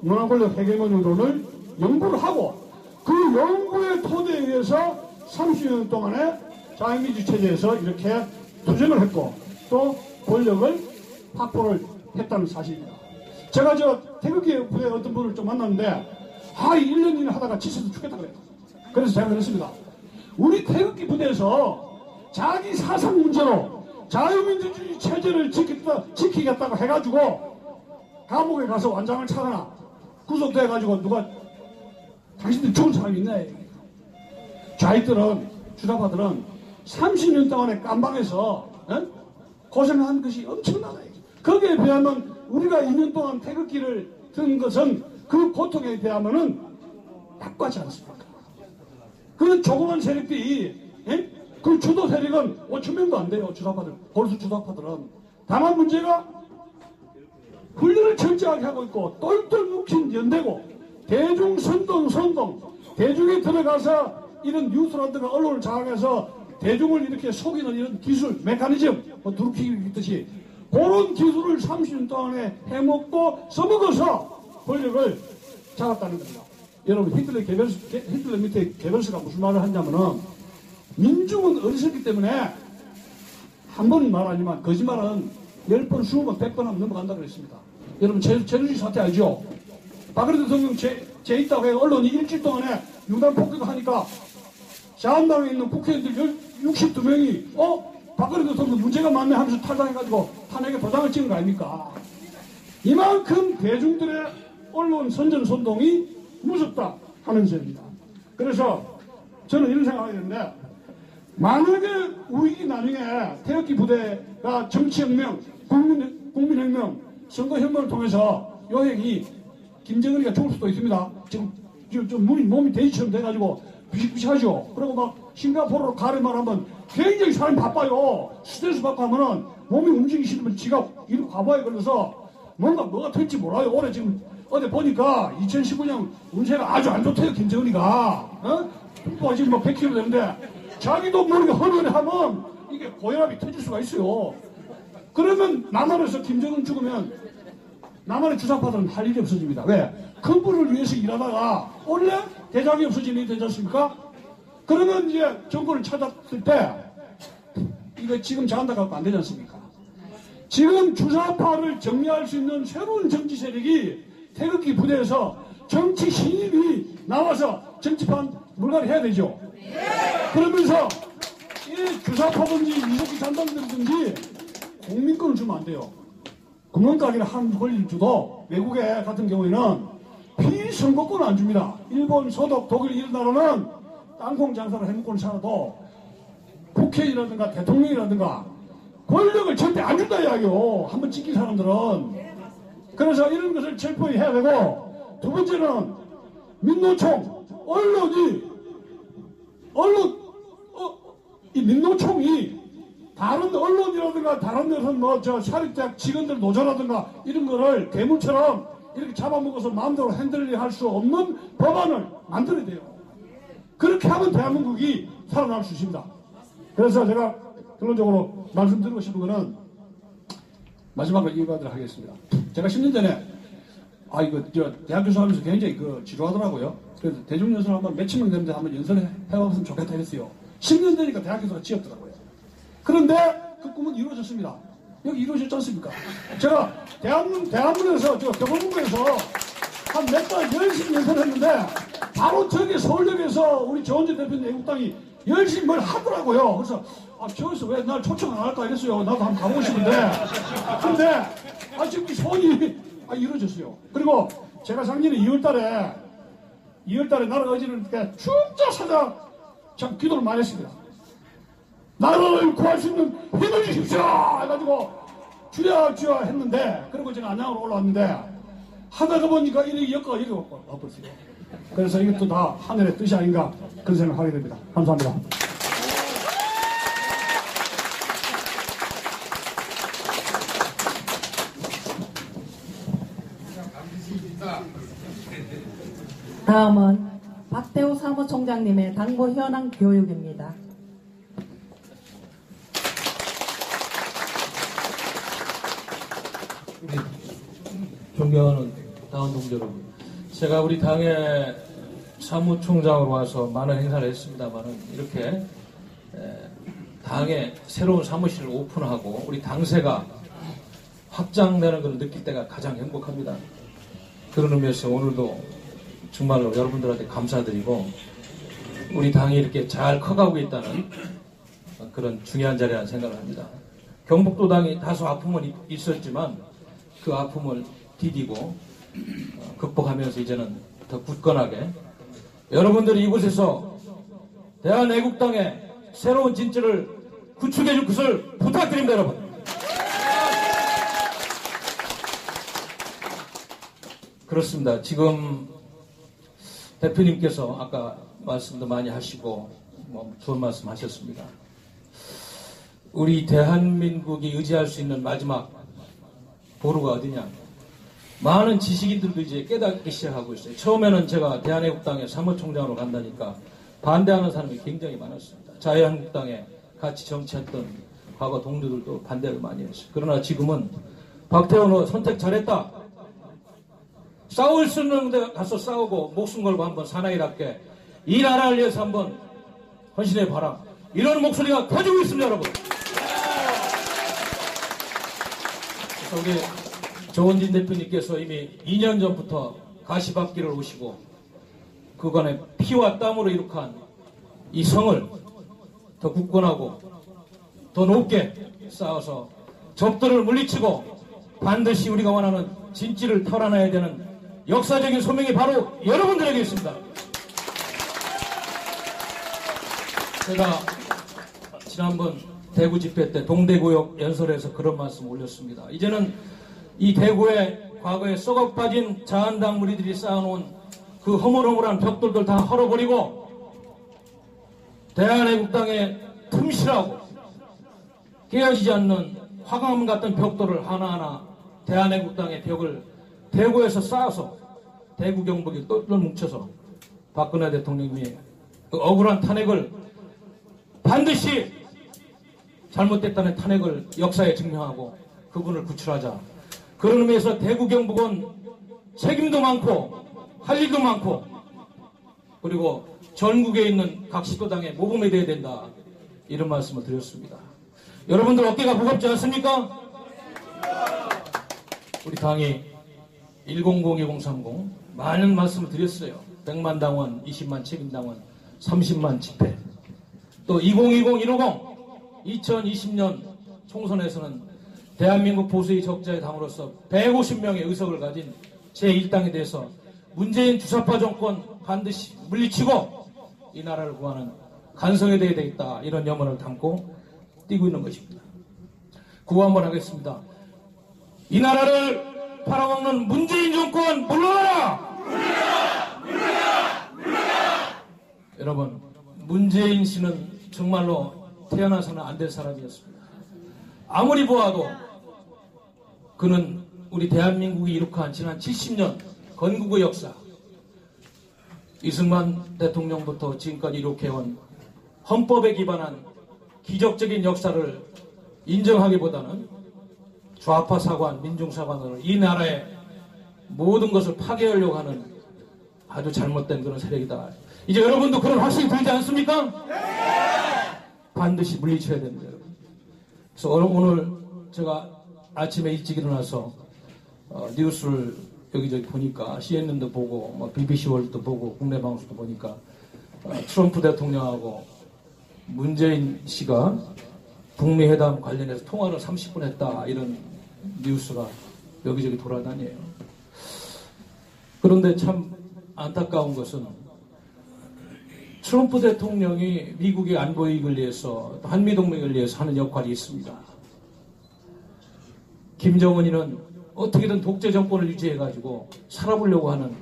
문화권력 헤게모니 이론을 연구를 하고, 그 연구의 토대에 의해서 30년 동안의 자유민주 체제에서 이렇게 투쟁을 했고 또 권력을 확보를 했다는 사실입니다. 제가 태극기 부대 어떤 분을 좀 만났는데 1년 이내 하다가 지쳐서 죽겠다 그래요. 그래서 제가 그랬습니다. 우리 태극기 부대에서 자기 사상 문제로 자유민주주의 체제를 지키겠다고 해가지고 감옥에 가서 완장을 차거나 구속돼가지고 누가 당신들 죽은 사람이 있나. 좌익들은, 주사파들은 30년 동안에 깜방에서 고생한 것이 엄청나다. 거기에 비하면 우리가 2년 동안 태극기를 든 것은 그 고통에 비하면은 약하지 않습니까? 그 조그만 세력들이, 그 주도 세력은 5,000명도 안 돼요. 주사파들, 보수 주사파들은. 다만 문제가 훈련을 철저하게 하고 있고 똘똘 묵힌 연대고, 대중 선동, 대중에 들어가서 이런 뉴스라든가 언론을 장악해서 대중을 이렇게 속이는 이런 기술, 메커니즘, 두루키기 있듯이 그런 기술을 30년 동안에 해먹고 써먹어서 권력을 잡았다는 겁니다. 여러분, 히틀러 밑에 게벨스가 무슨 말을 하냐면은, 민중은 어리석기 때문에 한 번 말하지만 거짓말은 10번, 20번, 100번 하면 넘어간다고 그랬습니다. 여러분, 제주시 사태 알죠? 박근혜 대통령 제 있다고 해요. 언론이 일주일 동안에 융단 폭격을 하니까 자한당에 있는 국회의원들 62명이 박근혜 대통령 문제가 많네 하면서 탈당해가지고 탄핵에 도장을 찍은 거 아닙니까? 이만큼 대중들의 언론 선전선동이 무섭다 하는 점입니다. 그래서 저는 이런 생각을 하는데, 만약에 우리 나중에 태극기 부대가 정치혁명, 국민혁명, 선거혁명을 통해서 요행이 김정은이가 죽을 수도 있습니다. 지금 좀 몸이 돼지처럼 돼가지고 비식비식하죠. 그리고 막 싱가포르로 가려만 하면 굉장히 사람이 바빠요. 스트레스 받고 하면은 몸이 움직이기 싫으면 지가 이리 가봐야 그래서 뭐가 될지 몰라요. 올해 지금 어제 보니까 2019년 운세가 아주 안 좋대요. 김정은이가. 또 지금 뭐 100kg 되는데 자기도 모르게 헌언을 하면 이게 고혈압이 터질 수가 있어요. 그러면 남한에서 김정은 죽으면 남한의 주사파들은 할 일이 없어집니다. 왜? 큰 분을 위해서 일하다가 원래 대장이 없어지는 일이 되지 않습니까? 그러면 이제 정권을 찾았을 때 이거 지금 잘한다 갖고 안 되지 않습니까? 지금 주사파를 정리할 수 있는 새로운 정치 세력이 태극기 부대에서 정치 신입이 나와서 정치판 물갈이 해야 되죠. 그러면서 이 주사파든지 이석기 잔당들든지 공민권을 주면 안 돼요. 금융가게를 한 권리를 줘도 외국에 같은 경우에는 피선거권을 안 줍니다. 일본, 서독, 독일 이런 나라는 땅콩 장사를 해먹고는 살아도 국회의라든가 대통령이라든가 권력을 절대 안 준다 이야기요. 한번 찍힌 사람들은. 그래서 이런 것을 철저히 해야 되고, 두 번째는 민노총, 이 민노총이 다른 언론이라든가 다른 데서는 사립대학 직원들 노조라든가 이런 거를 괴물처럼 이렇게 잡아먹어서 마음대로 핸들링 할 수 없는 법안을 만들어야 돼요. 그렇게 하면 대한민국이 살아날 수 있습니다. 그래서 제가 결론적으로 말씀드리고 싶은 거는 마지막으로 이거를 하겠습니다. 제가 10년 전에 대학 교수하면서 굉장히 지루하더라고요. 그래서 대중연설 한번 몇천 명 되는데 한번 연설을 해봤으면 좋겠다 했어요. 10년 되니까 대학 교수가 지었더라고요. 그런데 그 꿈은 이루어졌습니다. 여기 이루어졌지 않습니까? 제가 대한민국에서 교보문고에서 한 몇 달 열심히 연설을 했는데 바로 저기 서울역에서 우리 조원재 대표님 애국당이 열심히 뭘 하더라고요. 그래서 저기서 왜 날 초청 안 할까 이랬어요. 나도 한번 가보고 싶은데. 근데 지금 이 소원이 이루어졌어요. 그리고 제가 작년에 2월달에 나라 의지를 이렇게 진짜 참 기도를 많이 했습니다. 나라를 구할 수 있는 힘을 주십시오! 해가지고 주야 했는데, 그리고 제가 안양으로 올라왔는데 하다가 보니까 이렇게 여기 와버렸어요. 그래서 이것도 다 하늘의 뜻이 아닌가 그런 생각을 하게 됩니다. 감사합니다. 다음은 박태우 사무총장님의 당부 현황 교육입니다. 존경하는 당원 동지 여러분, 제가 우리 당의 사무총장으로 와서 많은 행사를 했습니다만은 이렇게 당의 새로운 사무실을 오픈하고 우리 당세가 확장되는 것을 느낄 때가 가장 행복합니다. 그런 의미에서 오늘도 정말로 여러분들한테 감사드리고 우리 당이 이렇게 잘 커가고 있다는 그런 중요한 자리라는 생각을 합니다. 경북도당이 다소 아픔은 있었지만 그 아픔을 디디고 극복하면서 이제는 더 굳건하게 여러분들이 이곳에서 대한애국당의 새로운 진출을 구축해 줄 것을 부탁드립니다. 여러분. 그렇습니다. 지금 대표님께서 아까 말씀도 많이 하시고 좋은 말씀 하셨습니다. 우리 대한민국이 의지할 수 있는 마지막 보루가 어디냐. 많은 지식인들도 이제 깨닫기 시작하고 있어요. 처음에는 제가 대한애국당의 사무총장으로 간다니까 반대하는 사람이 굉장히 많았습니다. 자유한국당에 같이 정치했던 과거 동료들도 반대를 많이 했어요. 그러나 지금은 박태원 너 선택 잘했다. 싸울 수 있는 데 가서 싸우고 목숨 걸고 한번 사나이답게 이 나라를 위해서 한번 헌신해봐라. 이런 목소리가 커지고 있습니다. 여러분. 그래서 우리 조원진 대표님께서 이미 2년 전부터 가시밭길을 오시고 그간의 피와 땀으로 이룩한 이 성을 더 굳건하고 더 높게 쌓아서 적들을 물리치고 반드시 우리가 원하는 진지를 털어내야 되는 역사적인 소명이 바로 여러분들에게 있습니다. 제가 지난번 대구 집회 때 동대구역 연설에서 그런 말씀 올렸습니다. 이제는 이 대구에 과거에 썩어 빠진 자한당 무리들이 쌓아놓은 그 허물허물한 벽돌들 다 헐어버리고 대한애국당의 틈실하고 깨어지지 않는 화강암 같은 벽돌을 하나하나 대한애국당의 벽을 대구에서 쌓아서 대구 경북에 똘똘 뭉쳐서 박근혜 대통령이 그 억울한 탄핵을 반드시 잘못됐다는 탄핵을 역사에 증명하고 그분을 구출하자. 그런 의미에서 대구 경북은 책임도 많고 할 일도 많고 그리고 전국에 있는 각 시도당에 모범이 되어야 된다. 이런 말씀을 드렸습니다. 여러분들 어깨가 무겁지 않습니까? 우리 당이 100230 많은 말씀을 드렸어요. 100만 당원, 20만 책임당원, 30만 집회. 또 2020-150 2020년 총선에서는 대한민국 보수의 적자의 당으로서 150명의 의석을 가진 제1당에 대해서 문재인 주사파 정권 반드시 물리치고 이 나라를 구하는 간성이 되어야 되겠다. 이런 염원을 담고 뛰고 있는 것입니다. 구호 한번 하겠습니다. 이 나라를 팔아먹는 문재인 정권 물러나라! 여러분, 문재인 씨는 정말로 태어나서는 안 될 사람이었습니다. 아무리 보아도 그는 우리 대한민국이 이룩한 지난 70년 건국의 역사, 이승만 대통령부터 지금까지 이룩해온 헌법에 기반한 기적적인 역사를 인정하기보다는 좌파 사관, 민중 사관으로 이 나라의 모든 것을 파괴하려고 하는 아주 잘못된 그런 세력이다. 이제 여러분도 그런 확신이 들지 않습니까? 반드시 물리쳐야 됩니다. 그래서 오늘 제가 아침에 일찍 일어나서 뉴스를 여기저기 보니까 CNN도 보고 뭐 BBC 월드도 보고 국내 방송도 보니까 트럼프 대통령하고 문재인 씨가 북미 회담 관련해서 통화를 30분 했다 이런 뉴스가 여기저기 돌아다녀요. 그런데 참 안타까운 것은 트럼프 대통령이 미국의 안보 이익을 위해서 한미동맹을 위해서 하는 역할이 있습니다. 김정은이는 어떻게든 독재 정권을 유지해가지고 살아보려고 하는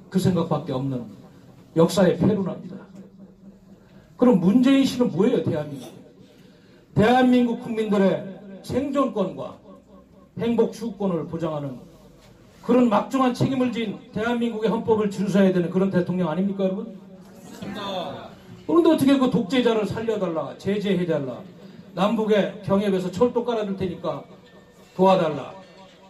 그 생각밖에 없는 역사의 패륜합니다. 그럼 문재인 씨는 뭐예요, 대한민국? 대한민국 국민들의 생존권과 행복 추구권을 보장하는 그런 막중한 책임을 진 대한민국의 헌법을 준수해야 되는 그런 대통령 아닙니까, 여러분? 그런데 어떻게 그 독재자를 살려달라, 제재해달라, 남북의 경협에서 철도 깔아줄 테니까 도와달라,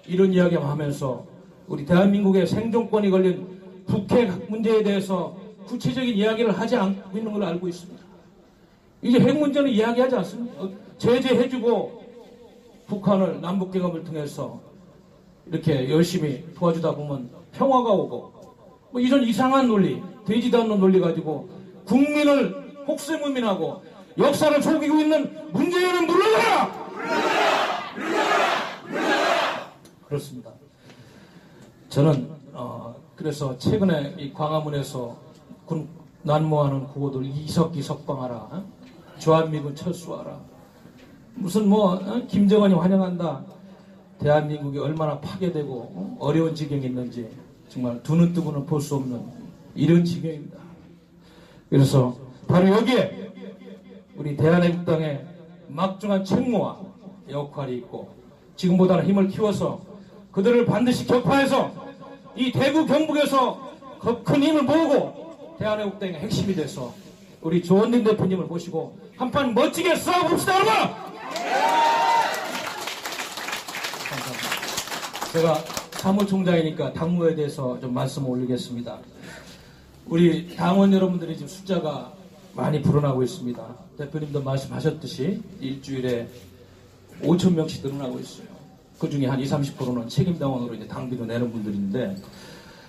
이런 이야기만 하면서 우리 대한민국의 생존권이 걸린 북핵 문제에 대해서 구체적인 이야기를 하지 않고 있는 걸로 알고 있습니다. 이제 핵 문제는 이야기하지 않습니다. 제재해주고 북한을 남북경협을 통해서 이렇게 열심히 도와주다 보면 평화가 오고 뭐 이런 이상한 논리, 되지도 않는 논리 가지고 국민을 혹세무민하고 역사를 속이고 있는 문재인은 물러나라! 그렇습니다. 저는 그래서 최근에 이 광화문에서 난무하는 구호들 이석기 석방하라, 주한미군 철수하라, 무슨 김정은이 환영한다, 대한민국이 얼마나 파괴되고 어려운 지경이 있는지 정말 두 눈 뜨고는 볼 수 없는 이런 지경입니다. 그래서 바로 여기에 우리 대한애국당의 막중한 책무와 역할이 있고 지금보다는 힘을 키워서 그들을 반드시 격파해서 이 대구 경북에서 큰 힘을 모으고 대한애국당의 핵심이 돼서 우리 조원진 대표님을 모시고 한판 멋지게 싸워봅시다, 여러분! 감사합니다. 제가 사무총장이니까 당무에 대해서 좀 말씀을 올리겠습니다. 우리 당원 여러분들이 지금 숫자가 많이 불어나고 있습니다. 대표님도 말씀하셨듯이 일주일에 5,000명씩 늘어나고 있어요. 그 중에 한 20, 30%는 책임당원으로 이제 당비도 내는 분들인데,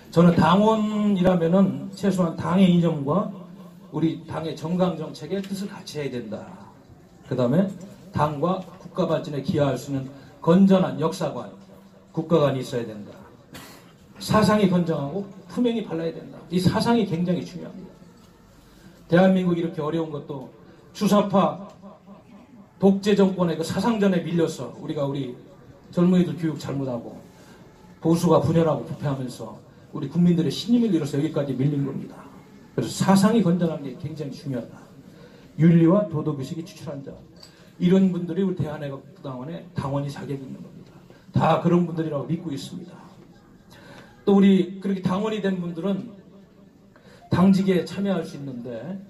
저는 당원이라면은 최소한 당의 이념과 우리 당의 정강정책의 뜻을 같이 해야 된다. 그 다음에 당과 국가 발전에 기여할 수 있는 건전한 역사관, 국가관이 있어야 된다. 사상이 건정하고 품행이 발라야 된다. 이 사상이 굉장히 중요합니다. 대한민국이 이렇게 어려운 것도 주사파 독재 정권의 그 사상전에 밀려서 우리가 우리 젊은이들 교육 잘못하고 보수가 분열하고 부패하면서 우리 국민들의 신임을 잃어서 여기까지 밀린 겁니다. 그래서 사상이 건전한 게 굉장히 중요하다. 윤리와 도덕의식이 추출한 자, 이런 분들이 우리 대한애국당원의 당원이 자격이 있는 겁니다. 다 그런 분들이라고 믿고 있습니다. 또 우리 그렇게 당원이 된 분들은 당직에 참여할 수 있는데,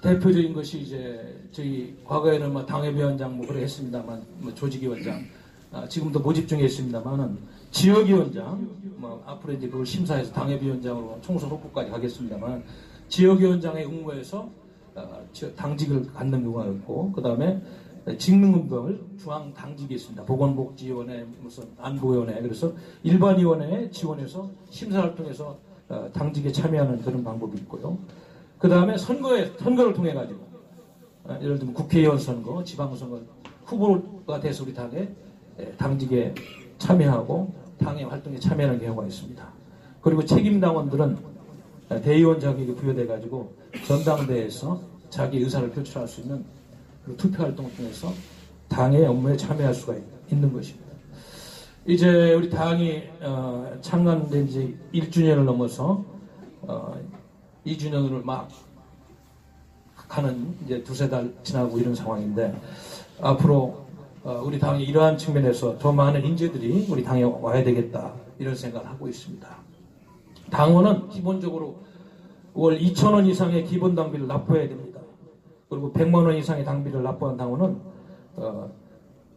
대표적인 것이 이제 저희 과거에는 뭐 당협위원장 뭐 그래 했습니다만, 뭐 조직위원장, 지금도 모집 중에 있습니다만은 지역위원장, 뭐 앞으로 이제 그걸 심사해서 당협위원장으로 총선 후보까지 가겠습니다만, 지역위원장의 응모에서 당직을 갖는 경우가 있고, 그 다음에 직능분별 중앙 당직이 있습니다. 보건복지위원회, 무슨 안보위원회, 그래서 일반위원회에 지원해서 심사를 통해서 당직에 참여하는 그런 방법이 있고요. 그 다음에 선거를 통해 가지고, 예를 들면 국회의원 선거, 지방선거 후보가 돼서 우리 당에 당직에 참여하고 당의 활동에 참여하는 경우가 있습니다. 그리고 책임당원들은 대의원 자격이 부여돼 가지고 전당대회에서 자기 의사를 표출할 수 있는 투표 활동을 통해서 당의 업무에 참여할 수가 있는 것입니다. 이제 우리 당이 창간된 지 1주년을 넘어서 2주년을 막 가는 이제 두세 달 지나고 이런 상황인데, 앞으로 우리 당이 이러한 측면에서 더 많은 인재들이 우리 당에 와야 되겠다, 이런 생각을 하고 있습니다. 당원은 기본적으로 월 2,000원 이상의 기본 당비를 납부해야 됩니다. 그리고 100만 원 이상의 당비를 납부한 당원은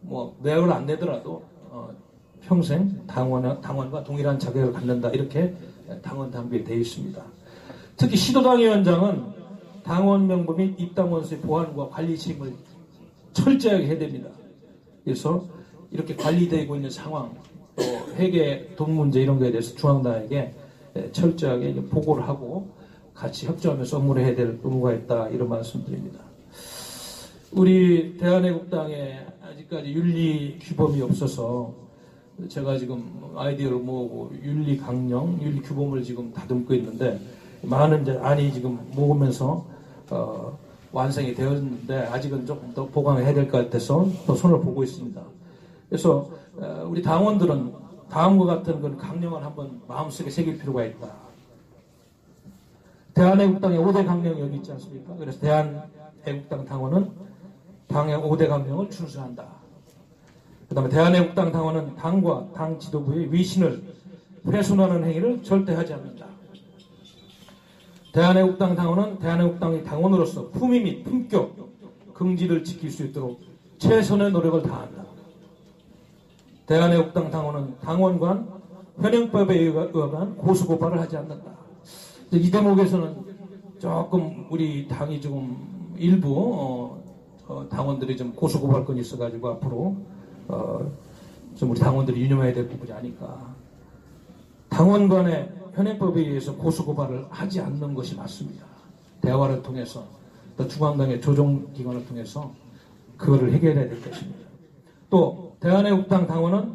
뭐 매월 안 내더라도 평생 당원과 동일한 자격을 갖는다, 이렇게 당원 당비에 되어 있습니다. 특히 시도당위원장은 당원 명부 및 입당원수의 보안과 관리 책임을 철저하게 해야 됩니다. 그래서 이렇게 관리되고 있는 상황, 또 회계 돈 문제 이런 거에 대해서 중앙당에게 철저하게 보고를 하고 같이 협조하면서 업무를 해야 될 의무가 있다, 이런 말씀드립니다. 우리 대한애국당에 아직까지 윤리 규범이 없어서 제가 지금 아이디어를 모으고 윤리 강령, 윤리 규범을 지금 다듬고 있는데, 많은 이제 안이 지금 모으면서 완성이 되었는데 아직은 조금 더 보강해야 될 것 같아서 또 손을 보고 있습니다. 그래서 우리 당원들은 다음과 같은 그런 강령을 한번 마음속에 새길 필요가 있다. 대한애국당의 5대 강령이 여기 있지 않습니까? 그래서 대한애국당 당원은 당의 5대 강령을 준수한다. 그 다음에 대한애국당 당원은 당과 당 지도부의 위신을 훼손하는 행위를 절대 하지 않는다. 대한애국당 당원은 대한애국당의 당원으로서 품위 및 품격, 긍지를 지킬 수 있도록 최선의 노력을 다한다. 대한애국당 당원은 당원 간 현행법에 의한 고소고발을 하지 않는다. 이 대목에서는 조금 우리 당이 조금 일부 당원들이 좀 고소고발권이 있어가지고 앞으로 좀 우리 당원들이 유념해야 될 부분이 아닐까. 당원 간의 현행법에 의해서 고소고발을 하지 않는 것이 맞습니다. 대화를 통해서, 또 중앙당의 조정기관을 통해서 그거를 해결해야 될 것입니다. 또 대한애국당 당원은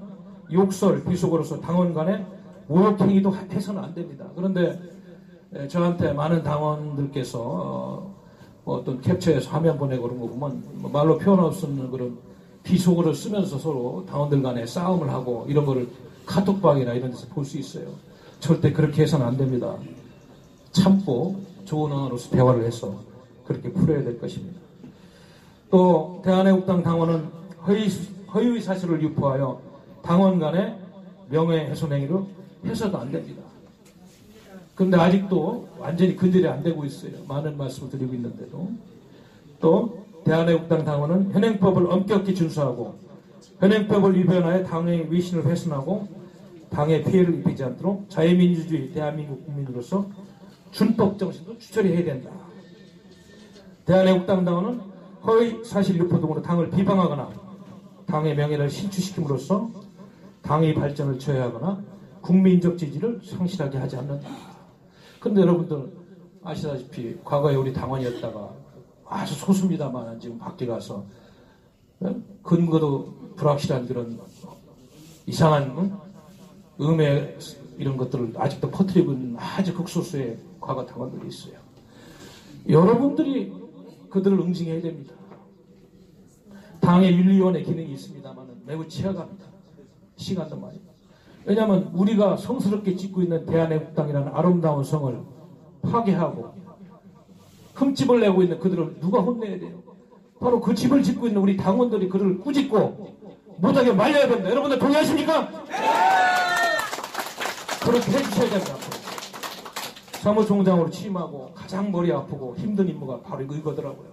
욕설, 비속어로서 당원 간의 모욕행위도 해서는 안 됩니다. 그런데 저한테 많은 당원들께서 어떤 캡처해서 화면 보내고 그런 거 보면 말로 표현할 수 없는 그런 비속어를 쓰면서 서로 당원들 간에 싸움을 하고 이런 거를 카톡방이나 이런 데서 볼 수 있어요. 절대 그렇게 해서는 안 됩니다. 참고 좋은 언어로서 대화를 해서 그렇게 풀어야 될 것입니다. 또 대한애국당 당원은 허위 사실을 유포하여 당원 간의 명예훼손 행위를 해서도 안 됩니다. 그런데 아직도 완전히 근절이 안 되고 있어요. 많은 말씀을 드리고 있는데도. 또 대한애국당 당원은 현행법을 엄격히 준수하고 현행법을 위반하여 당의 위신을 훼손하고 당의 피해를 입히지 않도록 자유민주주의 대한민국 국민으로서 준법 정신도 추철히 해야 된다. 대한애국당 당원은 허위 사실 유포 등으로 당을 비방하거나 당의 명예를 실추시킴으로써 당의 발전을 저해하거나 국민적 지지를 상실하게 하지 않는다. 그런데 여러분들 아시다시피 과거에 우리 당원이었다가 아주 소수입니다만 지금 밖에 가서 근거도 불확실한 그런 이상한 음해 이런 것들을 아직도 퍼뜨리고 있는 아주 극소수의 과거 당원들이 있어요. 여러분들이 그들을 응징해야 됩니다. 당의 윤리위원회 기능이 있습니다만 매우 취약합니다. 시간도 많이. 왜냐하면 우리가 성스럽게 짓고 있는 대한애국당이라는 아름다운 성을 파괴하고 흠집을 내고 있는 그들을 누가 혼내야 돼요? 바로 그 집을 짓고 있는 우리 당원들이 그들을 꾸짖고 못하게 말려야 됩니다. 여러분들 동의하십니까? 그렇게 해주셔야 됩니다. 사무총장으로 취임하고 가장 머리 아프고 힘든 임무가 바로 이거더라고요.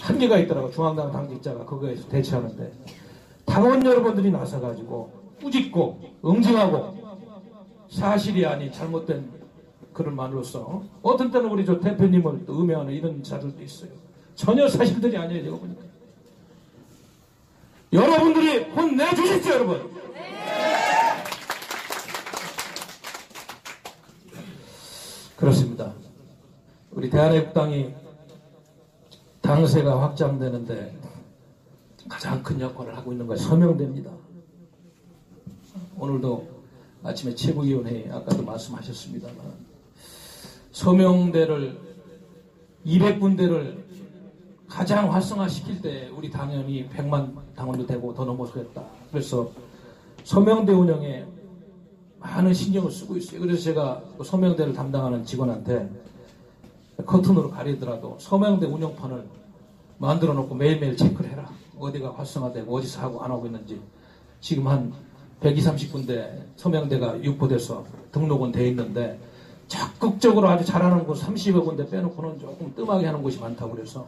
한계가 있더라고요. 중앙당 당직자가 그거에서 대처하는데 당원 여러분들이 나서가지고 꾸짖고 응징하고 사실이 아닌 잘못된 글을 만으로써 어떤 때는 우리 저 대표님을 또 음해하는 이런 자들도 있어요. 전혀 사실들이 아니에요. 제가 보니까 여러분들이 혼내주십시오. 여러분. 그렇습니다. 우리 대한애국당이 당세가 확장되는데 가장 큰 역할을 하고 있는 것이 서명대입니다. 오늘도 아침에 최고위원회에 아까도 말씀하셨습니다만 서명대를 200군데를 가장 활성화시킬 때 우리 당연히 100만 당원도 되고 더 넘어서겠다. 그래서 서명대 운영에 많은 신경을 쓰고 있어요. 그래서 제가 서명대를 담당하는 직원한테 커튼으로 가리더라도 서명대 운영판을 만들어 놓고 매일매일 체크를 해라. 어디가 활성화되고 어디서 하고 안 하고 있는지. 지금 한 120, 30군데 서명대가 유포돼서 등록은 돼 있는데 적극적으로 아주 잘하는 곳 30여 군데 빼놓고는 조금 뜸하게 하는 곳이 많다고 그래서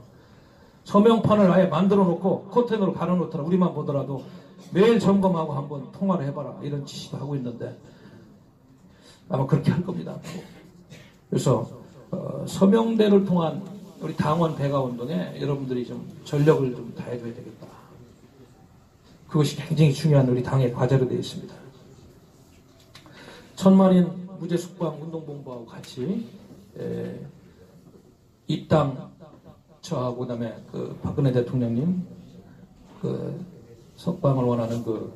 서명판을 아예 만들어 놓고 커튼으로 가려 놓더라. 우리만 보더라도 매일 점검하고 한번 통화를 해봐라. 이런 지시도 하고 있는데 아마 그렇게 할 겁니다. 그래서 서명대를 통한 우리 당원 배가 운동에 여러분들이 좀 전력을 좀 다해줘야 되겠다. 그것이 굉장히 중요한 우리 당의 과제로 되어 있습니다. 천만인 무죄숙방 운동본부하고 같이 입당 저하고 그다음에 그 박근혜 대통령님 그 석방을 원하는 그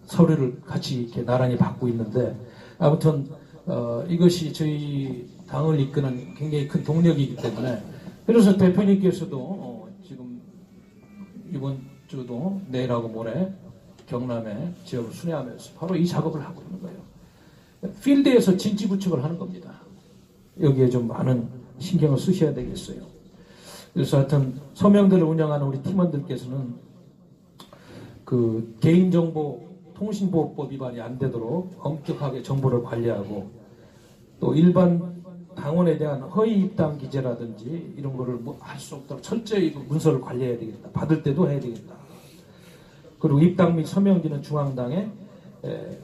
서류를 같이 이렇게 나란히 받고 있는데 아무튼 이것이 저희 당을 이끄는 굉장히 큰 동력이기 때문에 그래서 대표님께서도 지금 이번 주도 내일하고 모레 경남에 지역을 순회하면서 바로 이 작업을 하고 있는 거예요. 필드에서 진지구축을 하는 겁니다. 여기에 좀 많은 신경을 쓰셔야 되겠어요. 그래서 하여튼 서명대를 운영하는 우리 팀원들께서는 그 개인정보 통신보호법 위반이 안 되도록 엄격하게 정보를 관리하고 또 일반 당원에 대한 허위 입당 기재라든지 이런 거를 뭐 할 수 없도록 철저히 문서를 관리해야 되겠다. 받을 때도 해야 되겠다. 그리고 입당 및 서명지는 중앙당에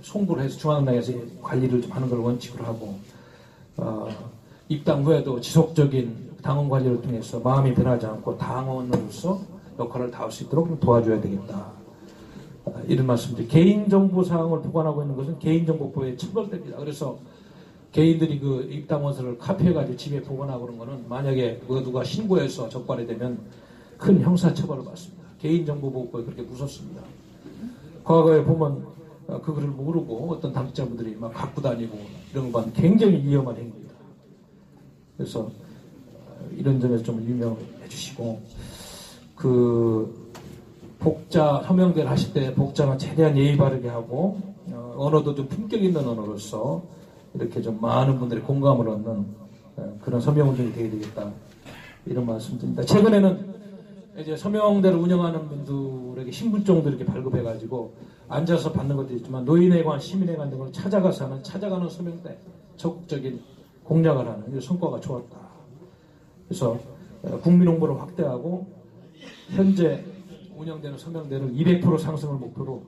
송부를 해서 중앙당에서 관리를 좀 하는 걸 원칙으로 하고 입당 후에도 지속적인 당원 관리를 통해서 마음이 변하지 않고 당원으로서 역할을 다할 수 있도록 도와줘야 되겠다. 이런 말씀들. 개인정보 사항을 보관하고 있는 것은 개인정보법에 처벌됩니다. 그래서 개인들이 그 입당원서를 카피해가지고 집에 보관하고 그런 거는 만약에 누가 신고해서 적발이 되면 큰 형사처벌을 받습니다. 개인정보보호법이 그렇게 무섭습니다. 과거에 보면 그거를 모르고 어떤 당직자분들이 막 갖고 다니고 이런 건 굉장히 위험한 행위입니다. 그래서 이런 점에서 좀 유명해 주시고 그 복자 서명대를 하실 때 복자는 최대한 예의 바르게 하고 언어도 좀 품격 있는 언어로서 이렇게 좀 많은 분들이 공감을 얻는 그런 서명운동이 되어야 되겠다 이런 말씀드립니다. 최근에는 이제 서명대를 운영하는 분들에게 신분증도 이렇게 발급해가지고 앉아서 받는 것도 있지만 노인회관, 시민회관 등을 찾아가서 하는 찾아가는 서명대 적극적인 공략을 하는 성과가 좋았다. 그래서 국민 홍보를 확대하고 현재 운영되는 서명대를 200% 상승을 목표로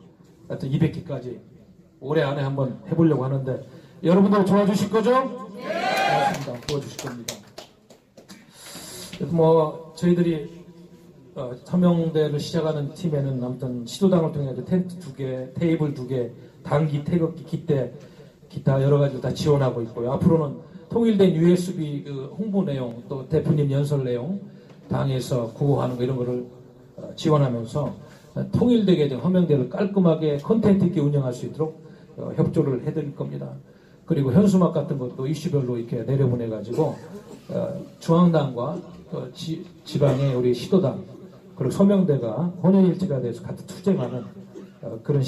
하여튼 200기까지 올해 안에 한번 해보려고 하는데 여러분들 도와주실 거죠? 네. 고맙습니다. 도와주실 겁니다. 뭐 저희들이 서명대를 시작하는 팀에는 아무튼 시도당을 통해 텐트 2개, 테이블 2개, 당기, 태극기, 기대, 기타 여러 가지를 다 지원하고 있고요. 앞으로는 통일된 USB 그 홍보 내용, 또 대표님 연설 내용, 당에서 구호하는 거 이런 거를 지원하면서 통일되게 된 서명대를 깔끔하게 콘텐츠 있게 운영할 수 있도록 협조를 해드릴 겁니다. 그리고 현수막 같은 것도 이슈별로 이렇게 내려보내가지고 중앙당과 지방의 우리 시도당 그리고 서명대가 혼연일체가 돼서 같이 투쟁하는 그런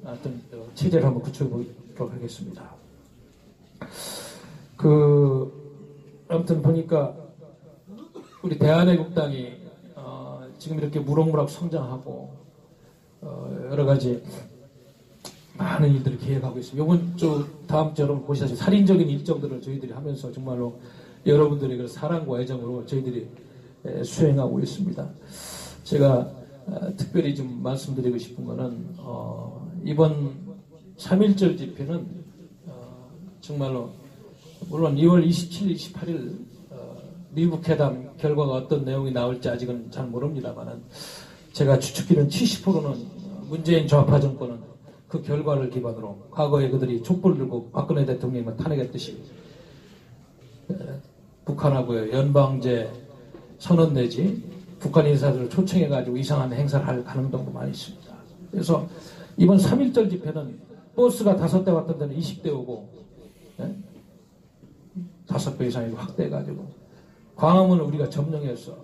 어떤 체제를 한번 구축해 보도록 하겠습니다. 아무튼 보니까 우리 대한애국당이 지금 이렇게 무럭무럭 성장하고 여러 가지 많은 일들을 계획하고 있습니다. 이번 주 다음 주 여러분 보시다시피 살인적인 일정들을 저희들이 하면서 정말로 여러분들의 그 사랑과 애정으로 저희들이 수행하고 있습니다. 제가 특별히 좀 말씀드리고 싶은 거는 이번 3.1절 집회는 정말로 물론 2월 27일, 28일 미국 회담 결과가 어떤 내용이 나올지 아직은 잘 모릅니다만은 제가 추측기는 70%는 문재인 좌파 정권은 그 결과를 기반으로 과거에 그들이 촛불 들고 박근혜 대통령을 탄핵했듯이 북한하고의 연방제 선언 내지 북한 인사들을 초청해가지고 이상한 행사를 할 가능성도 많이 있습니다. 그래서 이번 3.1절 집회는 버스가 5대 왔던 데는 20대 오고 5배 이상이 확대해가지고 광화문을 우리가 점령해서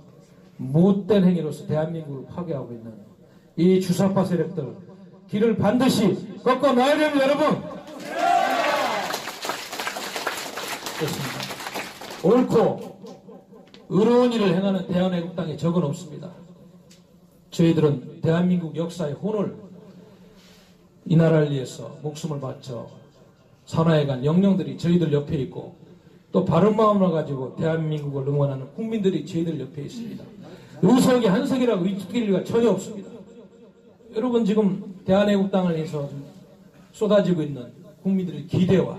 못된 행위로서 대한민국을 파괴하고 있는 이 주사파 세력들 길을 반드시 꺾어놔야 됩니다, 여러분. 그렇습니다. 옳고 의로운 일을 행하는 대한애국당에 적은 없습니다. 저희들은 대한민국 역사의 혼을 이 나라를 위해서 목숨을 바쳐 산하에간 영령들이 저희들 옆에 있고 또 바른 마음을 가지고 대한민국을 응원하는 국민들이 저희들 옆에 있습니다. 의석이 한석이라고 위축될 리가 전혀 없습니다. 여러분 지금 대한애국당을 위해서 쏟아지고 있는 국민들의 기대와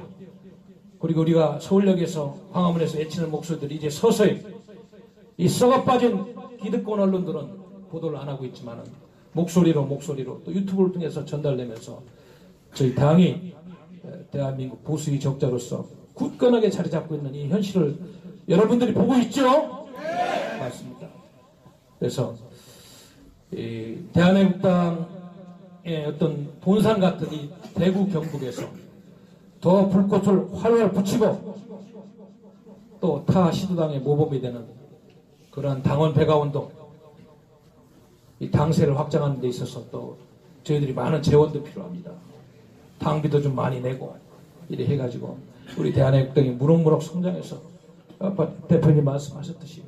그리고 우리가 서울역에서 광화문에서 외치는 목소리들이 이제 서서히 이 썩어빠진 기득권 언론들은 보도를 안 하고 있지만 목소리로 또 유튜브를 통해서 전달되면서 저희 당이 대한민국 보수의 적자로서 굳건하게 자리 잡고 있는 이 현실을 여러분들이 보고 있죠? 네. 맞습니다. 그래서 이 대한애국당의 어떤 본산 같은 이 대구 경북에서 더 불꽃을 활활 붙이고 또 타 시도당의 모범이 되는 그러한 당원 배가운동 이 당세를 확장하는 데 있어서 또 저희들이 많은 재원도 필요합니다. 당비도 좀 많이 내고 이래 해가지고 우리 대한애국당이 무럭무럭 성장해서 아까 대표님 말씀하셨듯이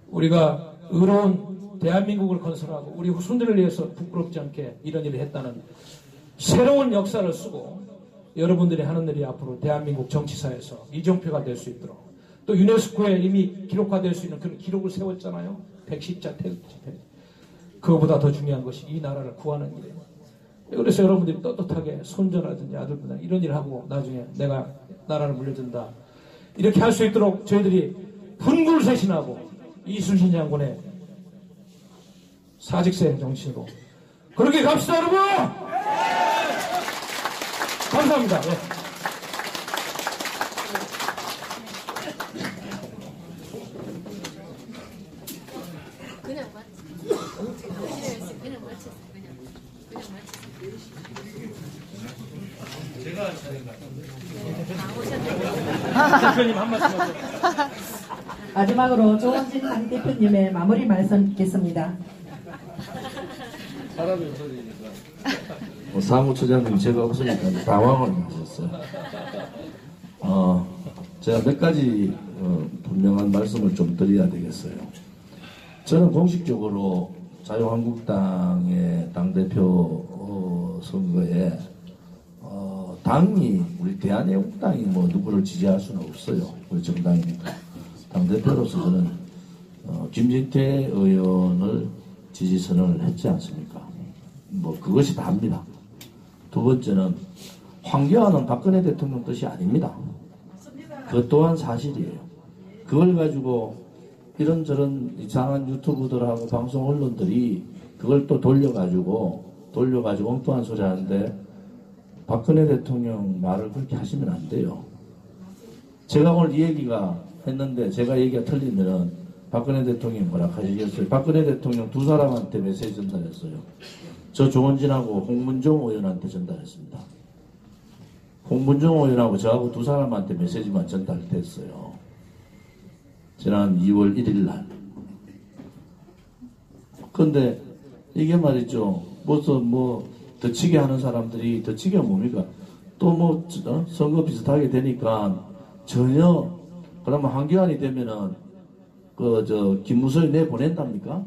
우리가 의로운 대한민국을 건설하고 우리 후손들을 위해서 부끄럽지 않게 이런 일을 했다는 새로운 역사를 쓰고 여러분들이 하는 일이 앞으로 대한민국 정치사에서 이정표가 될 수 있도록 또 유네스코에 이미 기록화될 수 있는 그런 기록을 세웠잖아요. 110자 태극 집회. 그거보다 더 중요한 것이 이 나라를 구하는 일이에요. 그래서 여러분들이 떳떳하게 손자라든지 아들보다 이런 일을 하고 나중에 내가 나라를 물려준다. 이렇게 할 수 있도록 저희들이 분굴쇄신하고 이순신 장군의 사직생 정신으로 그렇게 갑시다, 여러분! 감사합니다. 네. 그냥 맞지. 그냥 맞췄어. 그냥 맞췄어. 제가 차례가 대표님 한 말씀 하세요. 마지막으로 조원진 당 대표님의 마무리 말씀 듣겠습니다. 사람이 없어지니까. 사무처장님 제가 없으니까 당황을 하셨어요. 제가 몇 가지 분명한 말씀을 좀 드려야 되겠어요. 저는 공식적으로 자유한국당의 당대표 선거에 당이 우리 대한애국당이 뭐 누구를 지지할 수는 없어요. 우리 정당이니까. 당대표로서 저는 김진태 의원을 지지 선언을 했지 않습니까? 뭐 그것이 다입니다. 두 번째는 황교안은 박근혜 대통령 뜻이 아닙니다. 그것 또한 사실이에요. 그걸 가지고 이런저런 이상한 유튜브들하고 방송 언론들이 그걸 또 돌려가지고 엉뚱한 소리 하는데 박근혜 대통령 말을 그렇게 하시면 안 돼요. 제가 오늘 이 얘기가 했는데 제가 얘기가 틀리면은 박근혜 대통령이 뭐라 하시겠어요? 박근혜 대통령 두 사람한테 메시지 전달했어요. 저 조원진하고 홍문종 의원한테 전달했습니다. 홍문종 의원하고 저하고 두 사람한테 메시지만 전달됐어요. 지난 2월 1일 날. 근데 이게 말이죠. 덧치게 하는 사람들이 덧치기가 뭡니까? 또 선거 비슷하게 되니까 전혀. 그러면 한기환이 되면은 김무성이 내보낸답니까?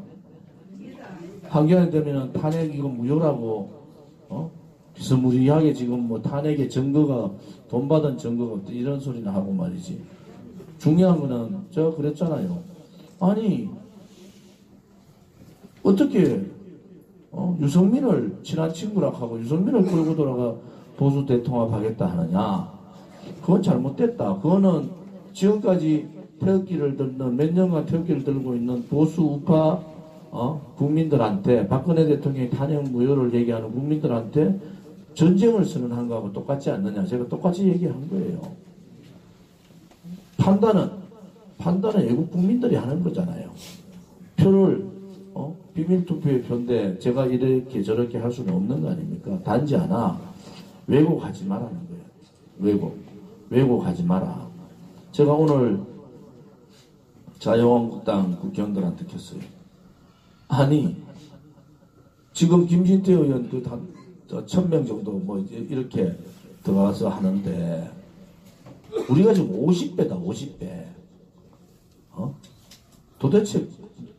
한기환이 되면은 탄핵 이거 무효라고 비스무리하게 지금 뭐 탄핵의 증거가 돈 받은 증거가 없다 이런 소리나 하고 말이지. 중요한 거는 제가 그랬잖아요. 아니 어떻게 유승민을 친한 친구라 하고 유승민을 끌고 돌아가 보수 대통합하겠다 하느냐. 그건 잘못됐다. 그거는 지금까지 태극기를 들는 몇 년간 태극기를 들고 있는 보수 우파 국민들한테 박근혜 대통령이 탄핵 무효를 얘기하는 국민들한테 전쟁을 선언한 거하고 똑같지 않느냐. 제가 똑같이 얘기한 거예요. 판단은 외국 국민들이 하는 거잖아요. 표를 비밀투표의 표인데 제가 이렇게 저렇게 할 수는 없는 거 아닙니까? 단지 하나 왜곡하지 말라는 거예요. 왜곡하지 마라. 제가 오늘 자유한국당 국회의원들한테 켰어요. 아니 지금 김진태 의원 1000명 정도 뭐 이렇게 들어가서 하는데 우리가 지금 50배다 50배. 도대체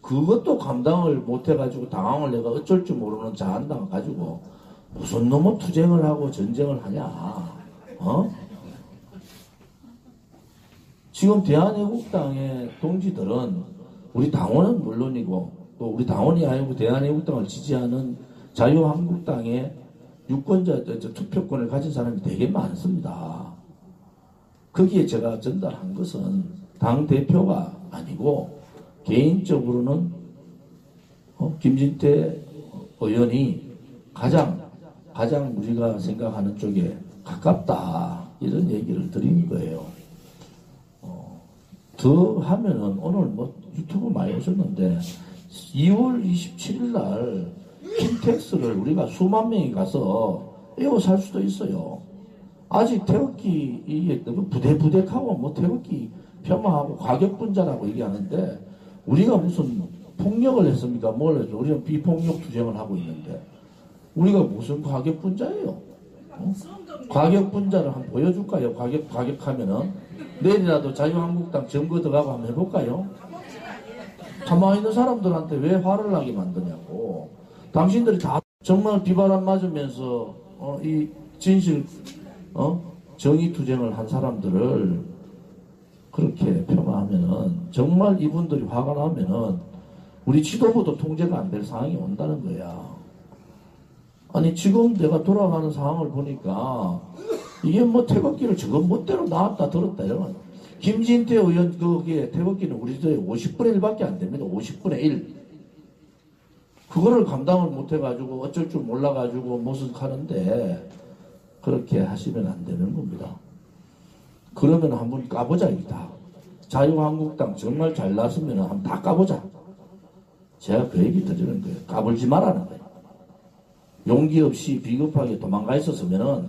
그것도 감당을 못해가지고 당황을 내가 어쩔 줄 모르는 자한당 가지고 무슨 놈의 투쟁을 하고 전쟁을 하냐. 지금 대한애국당의 동지들은 우리 당원은 물론이고 또 우리 당원이 아니고 대한애국당을 지지하는 자유한국당의 유권자 투표권을 가진 사람이 되게 많습니다. 거기에 제가 전달한 것은 당대표가 아니고 개인적으로는 김진태 의원이 가장 우리가 생각하는 쪽에 가깝다 이런 얘기를 드린 거예요. 더 하면은 오늘 뭐 유튜브 많이 오셨는데 2월 27일 날 킨텍스를 우리가 수만 명이 가서 에워 살 수도 있어요. 아직 태극기 이게 부대부대하고 뭐 태극기 폄하하고 과격분자라고 얘기하는데 우리가 무슨 폭력을 했습니까? 뭘 했죠? 우리는 비폭력 투쟁을 하고 있는데 우리가 무슨 과격분자예요? 과격분자를 한번 보여줄까요? 과격하면은 내일이라도 자유한국당 점거 들어가고 한번 해볼까요? 가만히 있는 사람들한테 왜 화를 나게 만드냐고. 당신들이 다 정말 비바람 맞으면서 이 진실 정의 투쟁을 한 사람들을 그렇게 폄하하면은 정말 이분들이 화가 나면은 우리 지도부도 통제가 안 될 상황이 온다는 거야. 아니 지금 내가 돌아가는 상황을 보니까 이게 뭐 태극기를 저건 멋대로 나왔다 들었다 이러면 김진태 의원 거기에 태극기는 우리 저에 50분의 1밖에 안 됩니다. 50분의 1. 그거를 감당을 못 해가지고 어쩔 줄 몰라가지고 모색하는데 그렇게 하시면 안 되는 겁니다. 그러면 한번 까보자 이다. 자유한국당 정말 잘 났으면 한번 다 까보자. 제가 그 얘기 드리는 거예요. 까불지 말라는 거예요. 용기 없이 비겁하게 도망가 있었으면은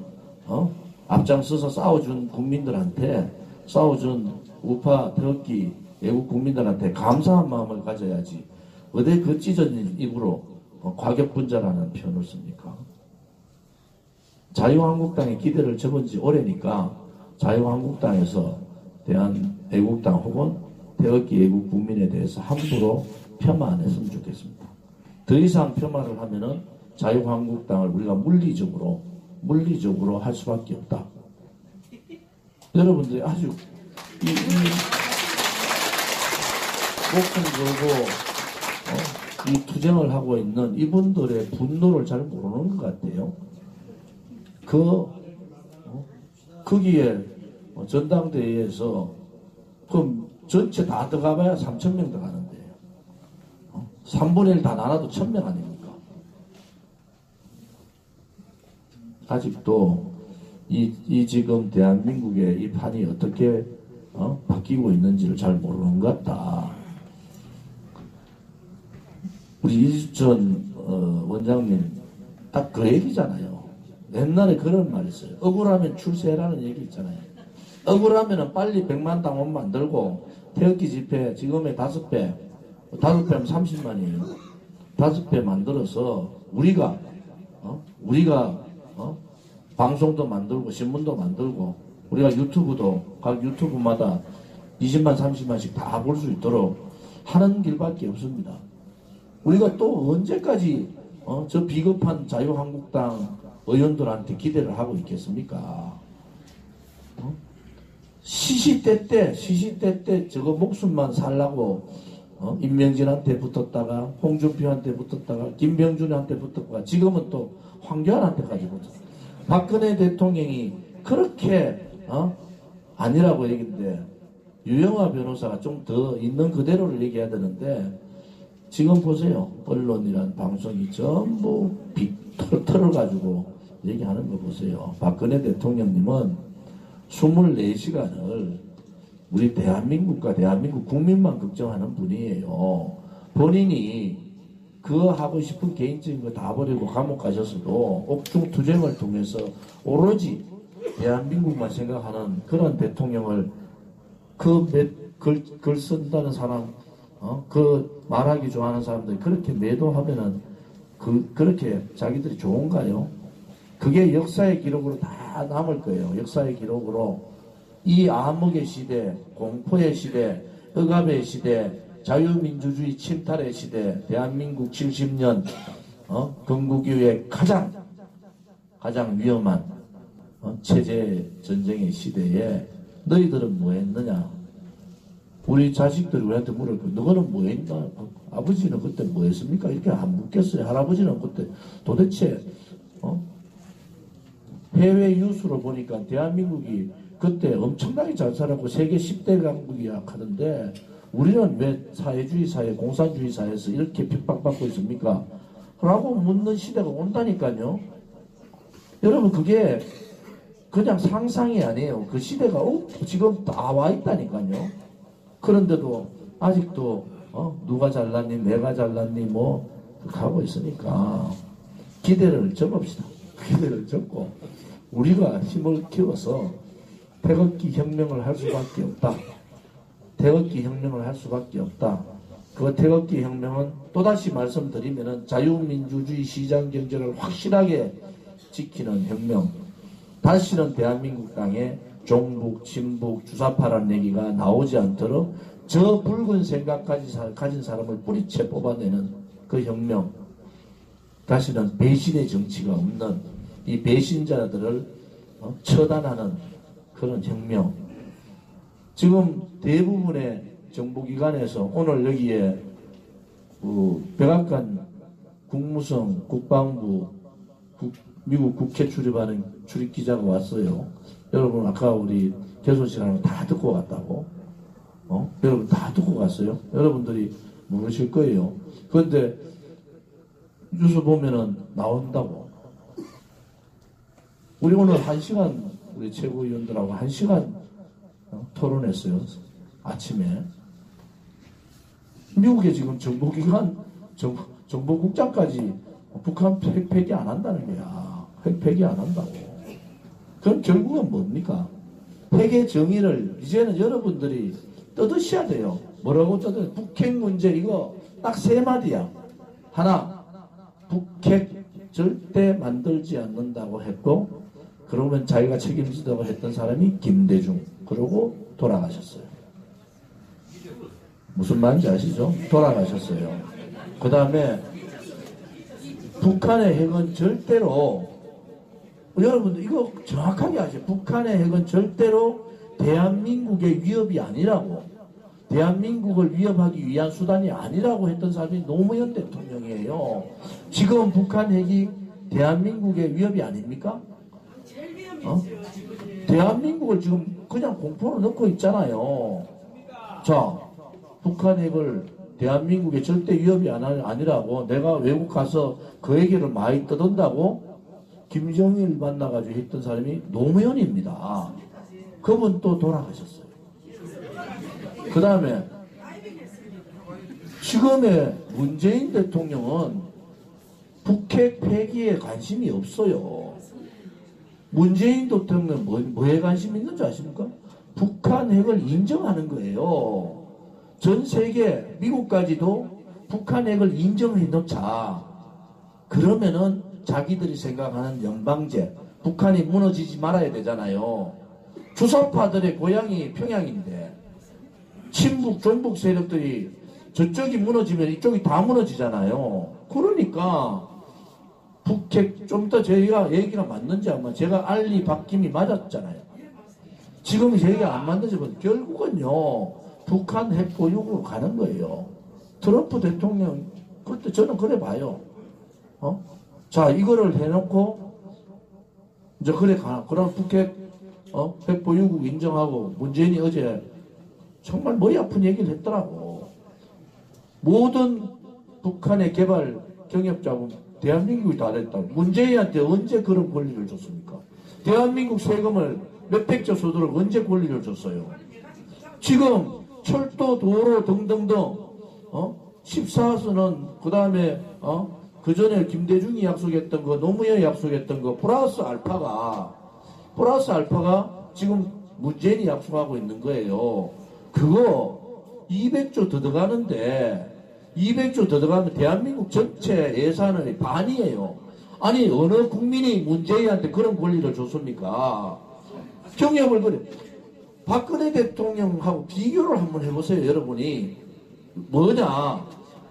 앞장서서 싸워준 국민들한테 싸워준 우파 태극기 외국 국민들한테 감사한 마음을 가져야지 어디 그 찢어진 입으로 과격분자라는 표현을 씁니까? 자유한국당의 기대를 접은 지 오래니까 자유한국당에서 대한애국당 혹은 태극기 외국 국민에 대해서 함부로 폄하 안 했으면 좋겠습니다. 더 이상 폄하를 하면은 자유한국당을 우리가 물리적으로 할 수밖에 없다. 여러분들이 아주 목숨 걸고 이 투쟁을 하고 있는 이분들의 분노를 잘 모르는 것 같아요. 거기에 전당대회에서 그럼 전체 다 들어가봐야 3,000명 들어가는데 3분의 1 다 나눠도 1,000명 아닙니까? 아직도 이 지금 대한민국의 이 판이 어떻게 바뀌고 있는지를 잘 모르는 것 같다. 우리 이주천 원장님 딱 그 얘기잖아요. 옛날에 그런 말 있어요. 억울하면 출세해라는 얘기 있잖아요. 억울하면 빨리 100만 당원 만들고 태극기 집회 지금의 5배 5배면 30만이에요. 5배 만들어서 우리가 방송도 만들고 신문도 만들고 우리가 유튜브도 각 유튜브마다 20만 30만씩 다 볼 수 있도록 하는 길밖에 없습니다. 우리가 또 언제까지 저 비겁한 자유한국당 의원들한테 기대를 하고 있겠습니까? 시시때때 저거 목숨만 살라고 임명진한테 붙었다가 홍준표한테 붙었다가 김병준한테 붙었다가 지금은 또 황교안한테까지 붙었다. 박근혜 대통령이 그렇게 아니라고 얘기인데 유영하 변호사가 좀 더 있는 그대로를 얘기해야 되는데 지금 보세요. 언론이란 방송이 전부 털어가지고 얘기하는 거 보세요. 박근혜 대통령님은 24시간을 우리 대한민국과 대한민국 국민만 걱정하는 분이에요. 본인이 그거 하고 싶은 개인적인 거 다 버리고 감옥 가셨어도 옥중투쟁을 통해서 오로지 대한민국만 생각하는 그런 대통령을 글 쓴다는 사람, 그 말하기 좋아하는 사람들이 그렇게 매도하면은 그렇게 자기들이 좋은가요? 그게 역사의 기록으로 다 남을 거예요. 역사의 기록으로 이 암흑의 시대, 공포의 시대, 억압의 시대, 자유민주주의 침탈의 시대, 대한민국 70년 건국 이후에 가장 위험한 체제 전쟁의 시대에 너희들은 뭐 했느냐? 우리 자식들이 우리한테 물을 거예요. 너는 뭐 했나? 아버지는 그때 뭐 했습니까? 이렇게 안 묻겠어요. 할아버지는 그때 도대체 해외 뉴스로 보니까 대한민국이 그때 엄청나게 잘 살았고 세계 10대 강국이야 하는데 우리는 왜 사회주의 사회, 공산주의 사회에서 이렇게 핍박받고 있습니까? 라고 묻는 시대가 온다니까요. 여러분 그게 그냥 상상이 아니에요. 그 시대가 지금 다 와 있다니까요. 그런데도 아직도 누가 잘났니 내가 잘났니 뭐 하고 있으니까 기대를 접읍시다. 기대를 접고 우리가 힘을 키워서 태극기 혁명을 할 수밖에 없다. 태극기 혁명을 할 수밖에 없다. 그 태극기 혁명은 또다시 말씀드리면은 자유민주주의 시장 경제를 확실하게 지키는 혁명. 다시는 대한민국 땅에 종북, 친북, 주사파라는 얘기가 나오지 않도록 저 붉은 생각까지 가진 사람을 뿌리채 뽑아내는 그 혁명. 다시는 배신의 정치가 없는 이 배신자들을 처단하는 그런 혁명. 지금 대부분의 정보기관에서 오늘 여기에 백악관 국무성 국방부 미국 국회 출입하는 출입기자가 왔어요. 여러분 아까 우리 개소시간을 다 듣고 갔다고? 여러분 다 듣고 갔어요? 여러분들이 모르실 거예요. 그런데 뉴스 보면은 나온다고. 우리 오늘 1시간 우리 최고위원들하고 1시간 토론했어요. 아침에. 미국의 지금 정보기관, 정보국장까지 북한 핵폐기 안 한다는 거야. 핵폐기 안 한다고. 그럼 결국은 뭡니까? 핵의 정의를 이제는 여러분들이 떠드셔야 돼요. 뭐라고 떠드세요? 북핵 문제 이거 딱 3마디야. 하나, 북핵 절대 만들지 않는다고 했고 그러면 자기가 책임지다고 했던 사람이 김대중. 그러고 돌아가셨어요. 무슨 말인지 아시죠? 돌아가셨어요. 그 다음에 북한의 핵은 절대로 여러분들 이거 정확하게 아세요. 북한의 핵은 절대로 대한민국의 위협이 아니라고 대한민국을 위협하기 위한 수단이 아니라고 했던 사람이 노무현 대통령이에요. 지금 북한 핵이 대한민국의 위협이 아닙니까? 대한민국을 지금 그냥 공포로 넣고 있잖아요. 자, 북한 핵을 대한민국의 절대 위협이 아니라고 내가 외국 가서 그 얘기를 많이 떠든다고 김정일 만나가지고 했던 사람이 노무현입니다. 그분 또 돌아가셨어요. 그 다음에 지금의 문재인 대통령은 북핵 폐기에 관심이 없어요. 문재인 대통령은 뭐에 관심 있는 줄 아십니까? 북한 핵을 인정하는 거예요. 전 세계 미국까지도 북한 핵을 인정해 놓자. 그러면은 자기들이 생각하는 연방제 북한이 무너지지 말아야 되잖아요. 주사파들의 고향이 평양인데 친북, 종북 세력들이 저쪽이 무너지면 이쪽이 다 무너지잖아요. 그러니까 북핵 좀 더 저희가 얘기가 맞는지 아마 제가 알리 박김이 맞았잖아요. 지금 얘기가 안 맞는지 결국은요 북한 핵 보유국으로 가는 거예요. 트럼프 대통령 그때 저는 그래 봐요. 자 이거를 해놓고 이제 그래 가. 그럼 북핵 핵 보유국 인정하고 문재인이 어제 정말 머리 아픈 얘기를 했더라고. 모든 북한의 개발 경협자금 대한민국이 다 됐다고. 문재인한테 언제 그런 권리를 줬습니까? 대한민국 세금을 몇백조 쏟으러 언제 권리를 줬어요? 지금 철도, 도로 등등등 14선은 그 다음에 그 전에 김대중이 약속했던 거, 노무현이 약속했던 거 플러스 알파가 지금 문재인이 약속하고 있는 거예요. 그거 200조 더 들어가는데 200조 더 들어가면 대한민국 전체 예산의 반이에요. 아니 어느 국민이 문재인한테 그런 권리를 줬습니까? 경협을 그래. 박근혜 대통령하고 비교를 한번 해보세요. 여러분이 뭐냐?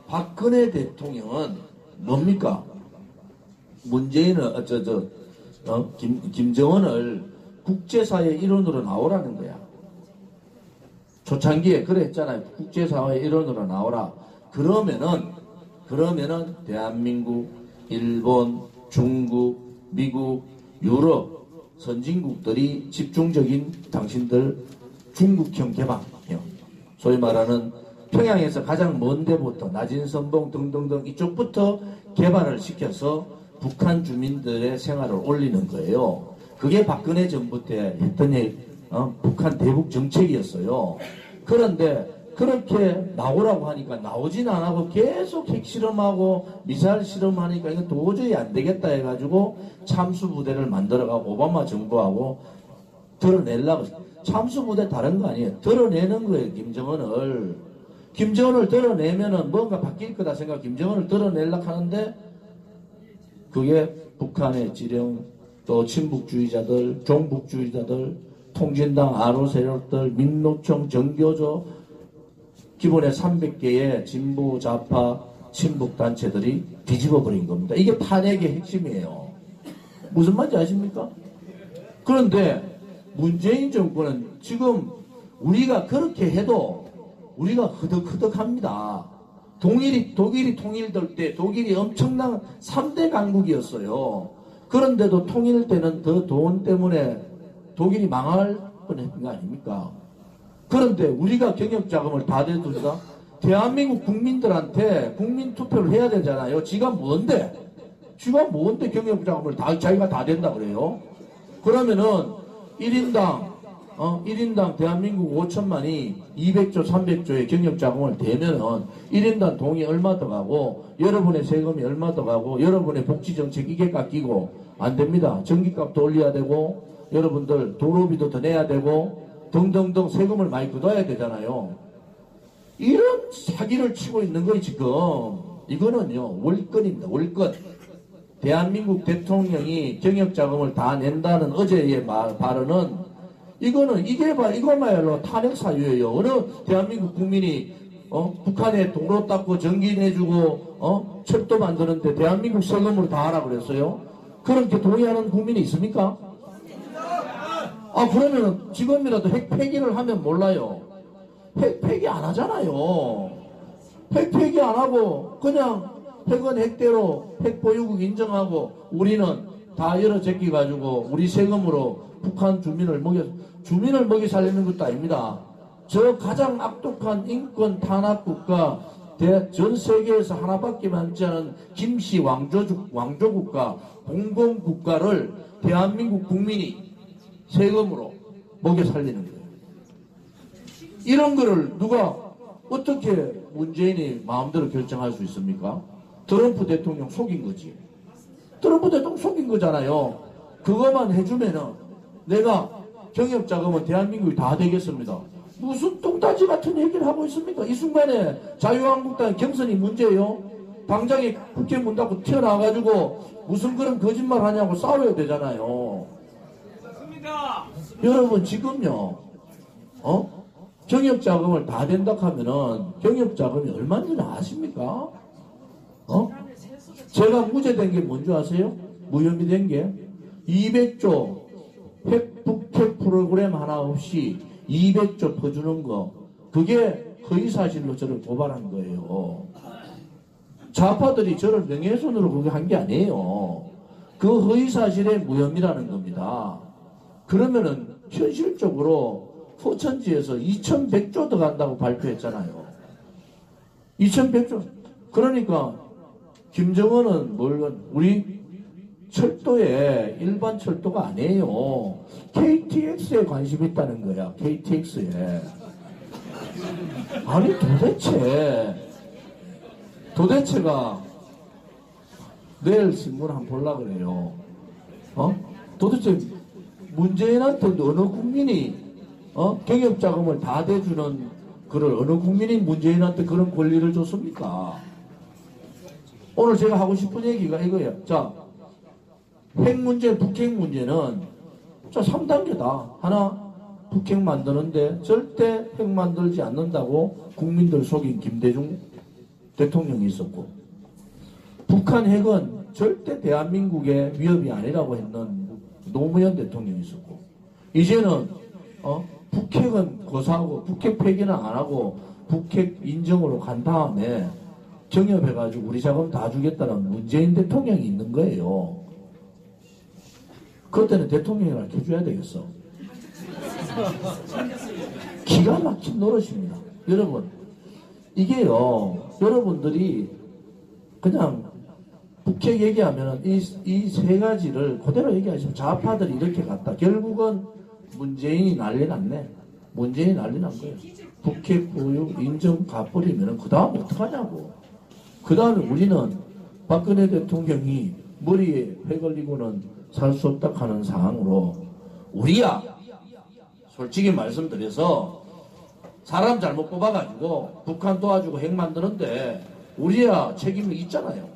박근혜 대통령은 뭡니까? 문재인은 김정은을 국제사회 일원으로 나오라는 거야. 초창기에 그래 했잖아요. 국제사회 일원으로 나오라. 그러면은 대한민국, 일본, 중국, 미국, 유럽 선진국들이 집중적인 당신들 중국형 개방형, 소위 말하는 평양에서 가장 먼 데부터 나진선봉 등등등 이쪽부터 개발을 시켜서 북한 주민들의 생활을 올리는 거예요. 그게 박근혜 정부 때 했던 북한 대북 정책이었어요. 그런데 그렇게 나오라고 하니까 나오진 안 하고 계속 핵실험하고 미사일 실험하니까 이거 도저히 안 되겠다 해가지고 참수부대를 만들어가고 오바마 정부하고 드러내려고. 참수부대 다른 거 아니에요. 드러내는 거예요. 김정은을 드러내면은 뭔가 바뀔 거다 생각 김정은을 드러내려고 하는데 그게 북한의 지령 또 친북주의자들 종북주의자들 통진당 아로 세력들 민노총 정교조 기본에 300개의 진보 좌파 친북 단체들이 뒤집어 버린 겁니다. 이게 탄핵의 핵심이에요. 무슨 말인지 아십니까? 그런데 문재인 정권은 지금 우리가 그렇게 해도 우리가 흐득흐득합니다. 독일이 통일될 때 독일이 엄청난 3대 강국이었어요. 그런데도 통일 때는 더 돈 때문에 독일이 망할 뻔했던 거 아닙니까? 그런데 우리가 경협자금을 다 대준다? 대한민국 국민들한테 국민투표를 해야 되잖아요. 지가 뭔데 경협자금을 자기가 다 된다 그래요? 그러면은 1인당 대한민국 5천만이 200조 300조의 경협자금을 대면은 1인당 동이 얼마 더 가고 여러분의 세금이 얼마 더 가고 여러분의 복지정책 이게 깎이고 안 됩니다. 전기값도 올려야 되고 여러분들 도로비도 더 내야 되고 등등등 세금을 많이 걷어야 되잖아요. 이런 사기를 치고 있는 거예요 지금. 이거는요 월권입니다. 월권. 대한민국 대통령이 경협자금을 다 낸다는 어제의 발언은 이거말로 탄핵 사유예요. 어느 대한민국 국민이 북한에 도로 닦고 전기 내주고 철도 만드는데 대한민국 세금으로 다 하라 그랬어요? 그렇게 동의하는 국민이 있습니까? 그러면 지금이라도 핵 폐기를 하면 몰라요. 핵 폐기 안 하잖아요. 핵 폐기 안 하고 그냥 핵은 핵대로 핵 보유국 인정하고 우리는 다 열어 제끼 가지고 우리 세금으로 북한 주민을 먹여 살리는 것도 아닙니다. 저 가장 악독한 인권 탄압 국가 전 세계에서 하나밖에 많지 않은 김씨 왕조국가 공공국가를 대한민국 국민이 세금으로 먹여 살리는 거예요. 이런 거를 누가 어떻게 문재인이 마음대로 결정할 수 있습니까? 트럼프 대통령 속인 거지. 트럼프 대통령 속인 거잖아요. 그것만 해주면은 내가 경협자금은 대한민국이 다 되겠습니다. 무슨 똥따지 같은 얘기를 하고 있습니까? 이 순간에 자유한국당 경선이 문제예요. 당장에 국회 문 닫고 튀어나와가지고 무슨 그런 거짓말 하냐고 싸워야 되잖아요. 맞습니다. 여러분 지금요, 경영자금을 다 된다 하면은 경영자금이 얼마인지 아십니까? 제가 무죄된 게 뭔지 아세요? 무혐의 된 게 200조 북핵 프로그램 하나 없이 200조 퍼주는 거, 그게 허위사실로 저를 고발한 거예요. 좌파들이 저를 명예훼손으로 그게 한 게 아니에요. 그 허위사실의 무혐의라는 겁니다. 그러면은 현실적으로 포천지에서 2100조 더 간다고 발표했잖아요. 2100조. 그러니까 김정은은 우리 철도에 일반 철도가 아니에요. KTX에 관심이 있다는 거야. KTX에. 아니 도대체가 내일 신문 한번 보려고 그래요. 도대체 문재인한테 어느 국민이 경영자금을 다 대주는 그걸 어느 국민이 문재인한테 그런 권리를 줬습니까? 오늘 제가 하고 싶은 얘기가 이거예요. 자, 핵 문제, 북핵 문제는 자 3단계다. 하나, 북핵 만드는데 절대 핵 만들지 않는다고 국민들 속인 김대중 대통령이 있었고, 북한 핵은 절대 대한민국의 위협이 아니라고 했는 노무현 대통령이 있었고, 이제는 북핵은 고사하고 북핵 폐기는 안 하고 북핵 인정으로 간 다음에 경협해가지고 우리 자금 다 주겠다는 문재인 대통령이 있는 거예요. 그때는 대통령이 가르쳐줘야 되겠어. 기가 막힌 노릇입니다. 여러분, 이게요, 여러분들이 그냥 북핵 얘기하면 이 세 가지를 그대로 얘기하시면 좌파들이 이렇게 갔다. 결국은 문재인이 난리 났네. 문재인이 난리 난 거예요. 북핵 보유 인정 가버리면 그 다음 어떡하냐고. 그 다음에 우리는 박근혜 대통령이 머리에 회 걸리고는 살 수 없다 하는 상황으로, 우리야 솔직히 말씀드려서 사람 잘못 뽑아가지고 북한 도와주고 핵 만드는데 우리야 책임이 있잖아요.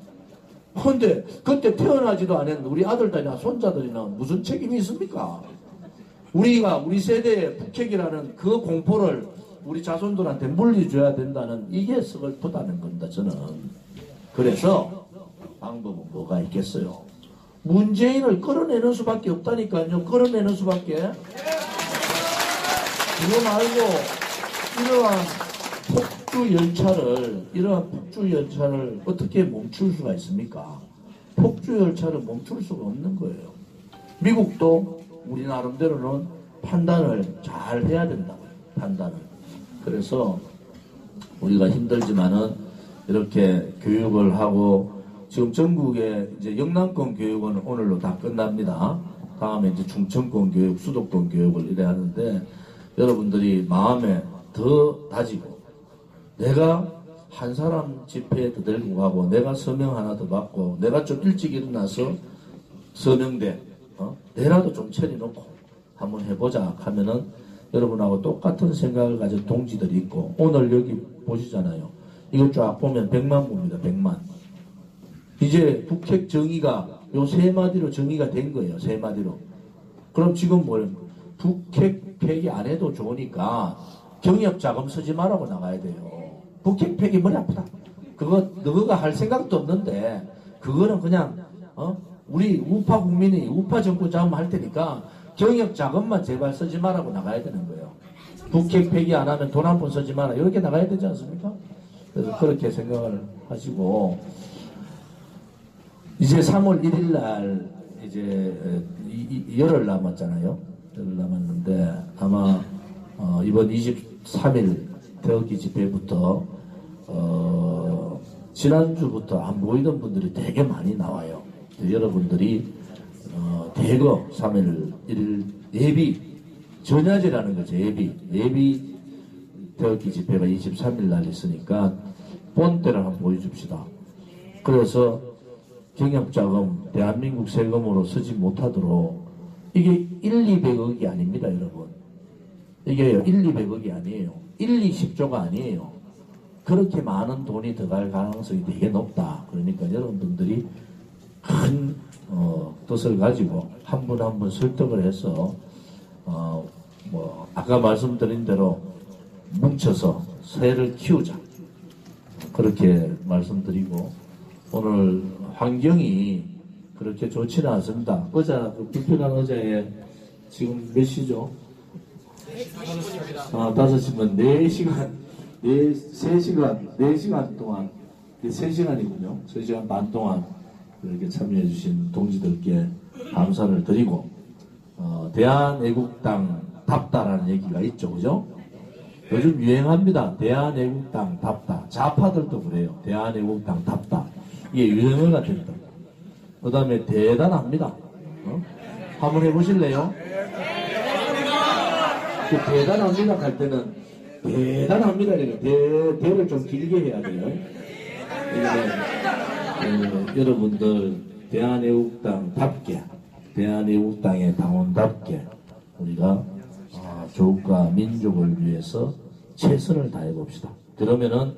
근데 그때 태어나지도 않은 우리 아들들이나 손자들이나 무슨 책임이 있습니까? 우리 세대의 북핵이라는 그 공포를 우리 자손들한테 물려줘야 된다는, 이게 서글프다는 겁니다, 저는. 그래서 방법은 뭐가 있겠어요? 문재인을 끌어내는 수밖에 없다니까요. 끌어내는 수밖에. 그거 말고 이러한 폭주 열차를 어떻게 멈출 수가 있습니까? 폭주 열차를 멈출 수가 없는 거예요. 미국도 우리 나름대로는 판단을 잘 해야 된다고요. 판단을. 그래서 우리가 힘들지만은 이렇게 교육을 하고, 지금 전국에 이제 영남권 교육은 오늘로 다 끝납니다. 다음에 이제 충청권 교육, 수도권 교육을 이래 하는데, 여러분들이 마음에 더 다지고, 내가 한 사람 집회에 더 들고 가고, 내가 서명 하나 더 받고, 내가 좀 일찍 일어나서 서명대, 내라도 좀 처리놓고 한번 해보자 하면은 여러분하고 똑같은 생각을 가진 동지들이 있고, 오늘 여기 보시잖아요. 이거 쫙 보면 100만 부입니다. 100만. 이제 북핵 정의가 요 세 마디로 정의가 된 거예요. 세 마디로. 그럼 지금 뭘 북핵 폐기 안 해도 좋으니까 경협 자금 쓰지 말라고 나가야 돼요. 북핵 폐기 머리 아프다. 너가 할 생각도 없는데 그거는 그냥 우리 우파 국민이 우파 정권 자금 할 테니까 경협 자금만 제발 쓰지 말라고 나가야 되는 거예요. 북핵 폐기 안 하면 돈 한 푼 쓰지 마라. 이렇게 나가야 되지 않습니까? 그래서 그렇게 생각을 하시고, 이제 3월 1일 날 이제 열흘 남았잖아요. 열흘 남았는데 아마 이번 23일 태극기 집회부터 지난주부터 안 보이던 분들이 되게 많이 나와요. 여러분들이 대거 3일 1일 예비 전야제라는 거죠. 예비 태극기 집회가 23일 날 있으니까 본때를 한번 보여줍시다. 그래서 경협자금 대한민국 세금으로 쓰지 못하도록, 이게 1,200억이 아닙니다, 여러분. 이게 1,200억이 아니에요. 1,20조가 아니에요. 그렇게 많은 돈이 들어갈 가능성이 되게 높다. 그러니까 여러분들이 큰 뜻을 가지고 한 분 한 분 설득을 해서 아까 말씀드린 대로 뭉쳐서 새를 키우자. 그렇게 말씀드리고, 오늘 환경이 그렇게 좋지는 않습니다. 의자, 그 불편한 의자에 지금 몇 시죠? 5시면 4시간, 4시간 동안, 3시간이군요. 3시간 반 동안 이렇게 참여해주신 동지들께 감사를 드리고, 대한애국당답다라는 얘기가 있죠. 그죠? 요즘 유행합니다. 대한애국당답다. 좌파들도 그래요. 대한애국당답다. 이게 유행어가 된다. 그 다음에 대단합니다. 한번 해보실래요? 그 대단합니다 할 때는 대단합니다. 대를 좀 길게 해야 돼요. 여러분들 대한애국당답게, 대한애국당의 당원답게 우리가 조국과 민족을 위해서 최선을 다해 봅시다. 그러면은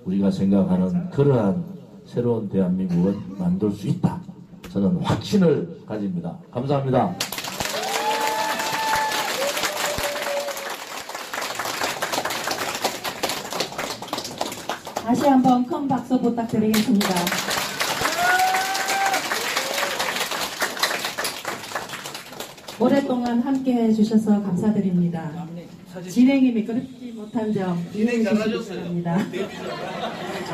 우리가 생각하는 그러한 새로운 대한민국을 만들 수 있다. 저는 확신을 가집니다. 감사합니다. 다시 한번 큰 박수 부탁드리겠습니다. 오랫동안 함께 해주셔서 감사드립니다. 진행이 미끄럽지 못한 점 이해해 주시기 바랍니다.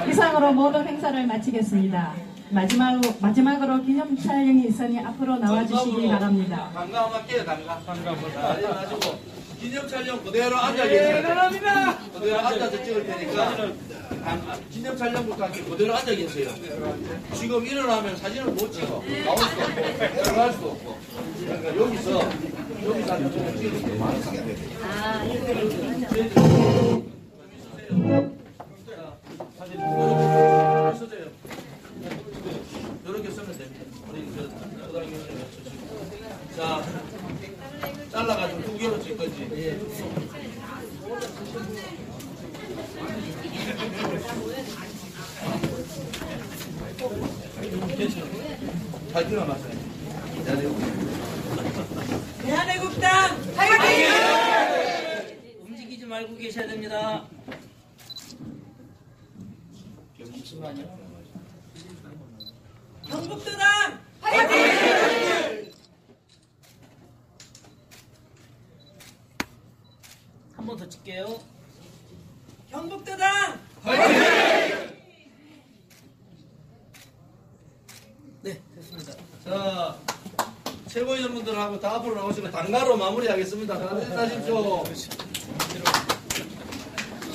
이상으로 모든 행사를 마치겠습니다. 마지막으로 기념 촬영이 있으니 앞으로 나와주시기 바랍니다. 감감할게요. 가지고 기념 촬영 그대로 앉아 계세요. 그대로 앉아서 찍을 테니까 기념 촬영부터 할게요. 그대로 앉아 계세요. 지금 일어나면 사진을 못 찍어. 나올 수 없고 들어갈 수 없고. 그러니까 여기서 사진 찍으세요. 이렇게 쓰면 됩니다. 자, 잘라가지고 2개로 찍 거지. 잘 들어맞아요. 대한애국당 화이팅! 움직이지 말고 계셔야 됩니다. 경북도당 화이팅! 한 번 더 찍게요. 경북도당 화이팅! 네, 됐습니다. 자, 최고위원분들하고 다 앞으로 나오시고 단가로 마무리하겠습니다. 다들 따십시오.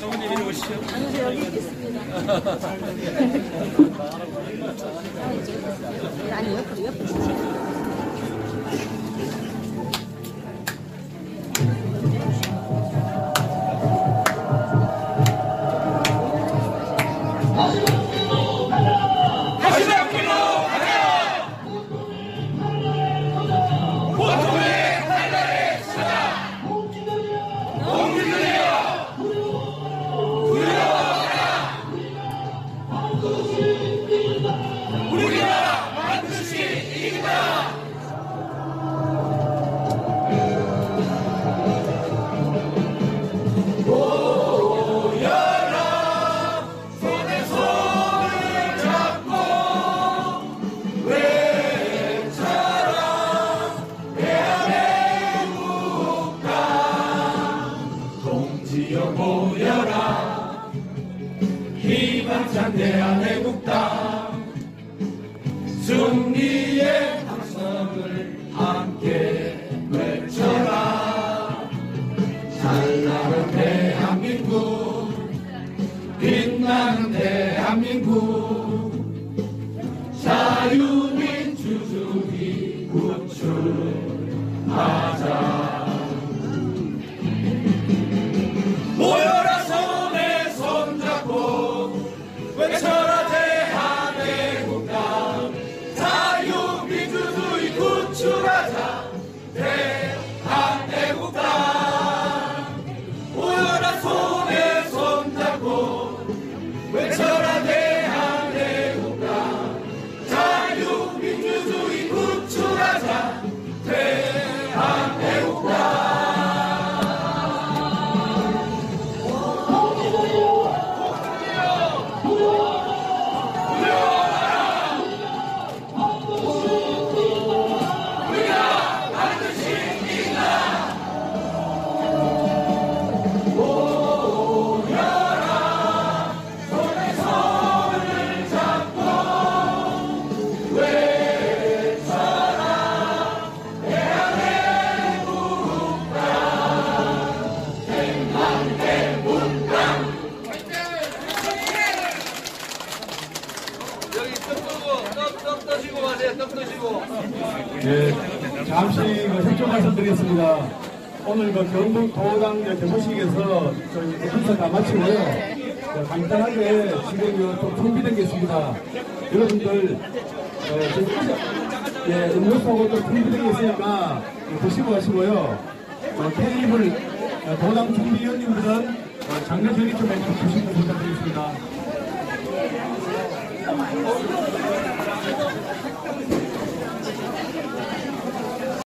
아니, 여기 있겠습니다. 아니, 옆으로. 희망찬 대한애국당 승리의 함성을 함께 외쳐라. 찬란한 대한민국, 빛나는 대한민국, 자유민주주의 구축하자. 모여라 손에 손잡고 외쳐라. 말씀드리겠습니다. 오늘 그 경북 도당 개소식에서 저희 행사 다 마치고요. 간단하게 지금 좀 준비된 게 있습니다. 여러분들, 음료수하고 또 준비된 게 있으니까 드시고 가시고요. 테이블 도당 준비위원님들은 장례 전이 좀 해주시면 부탁드리겠습니다.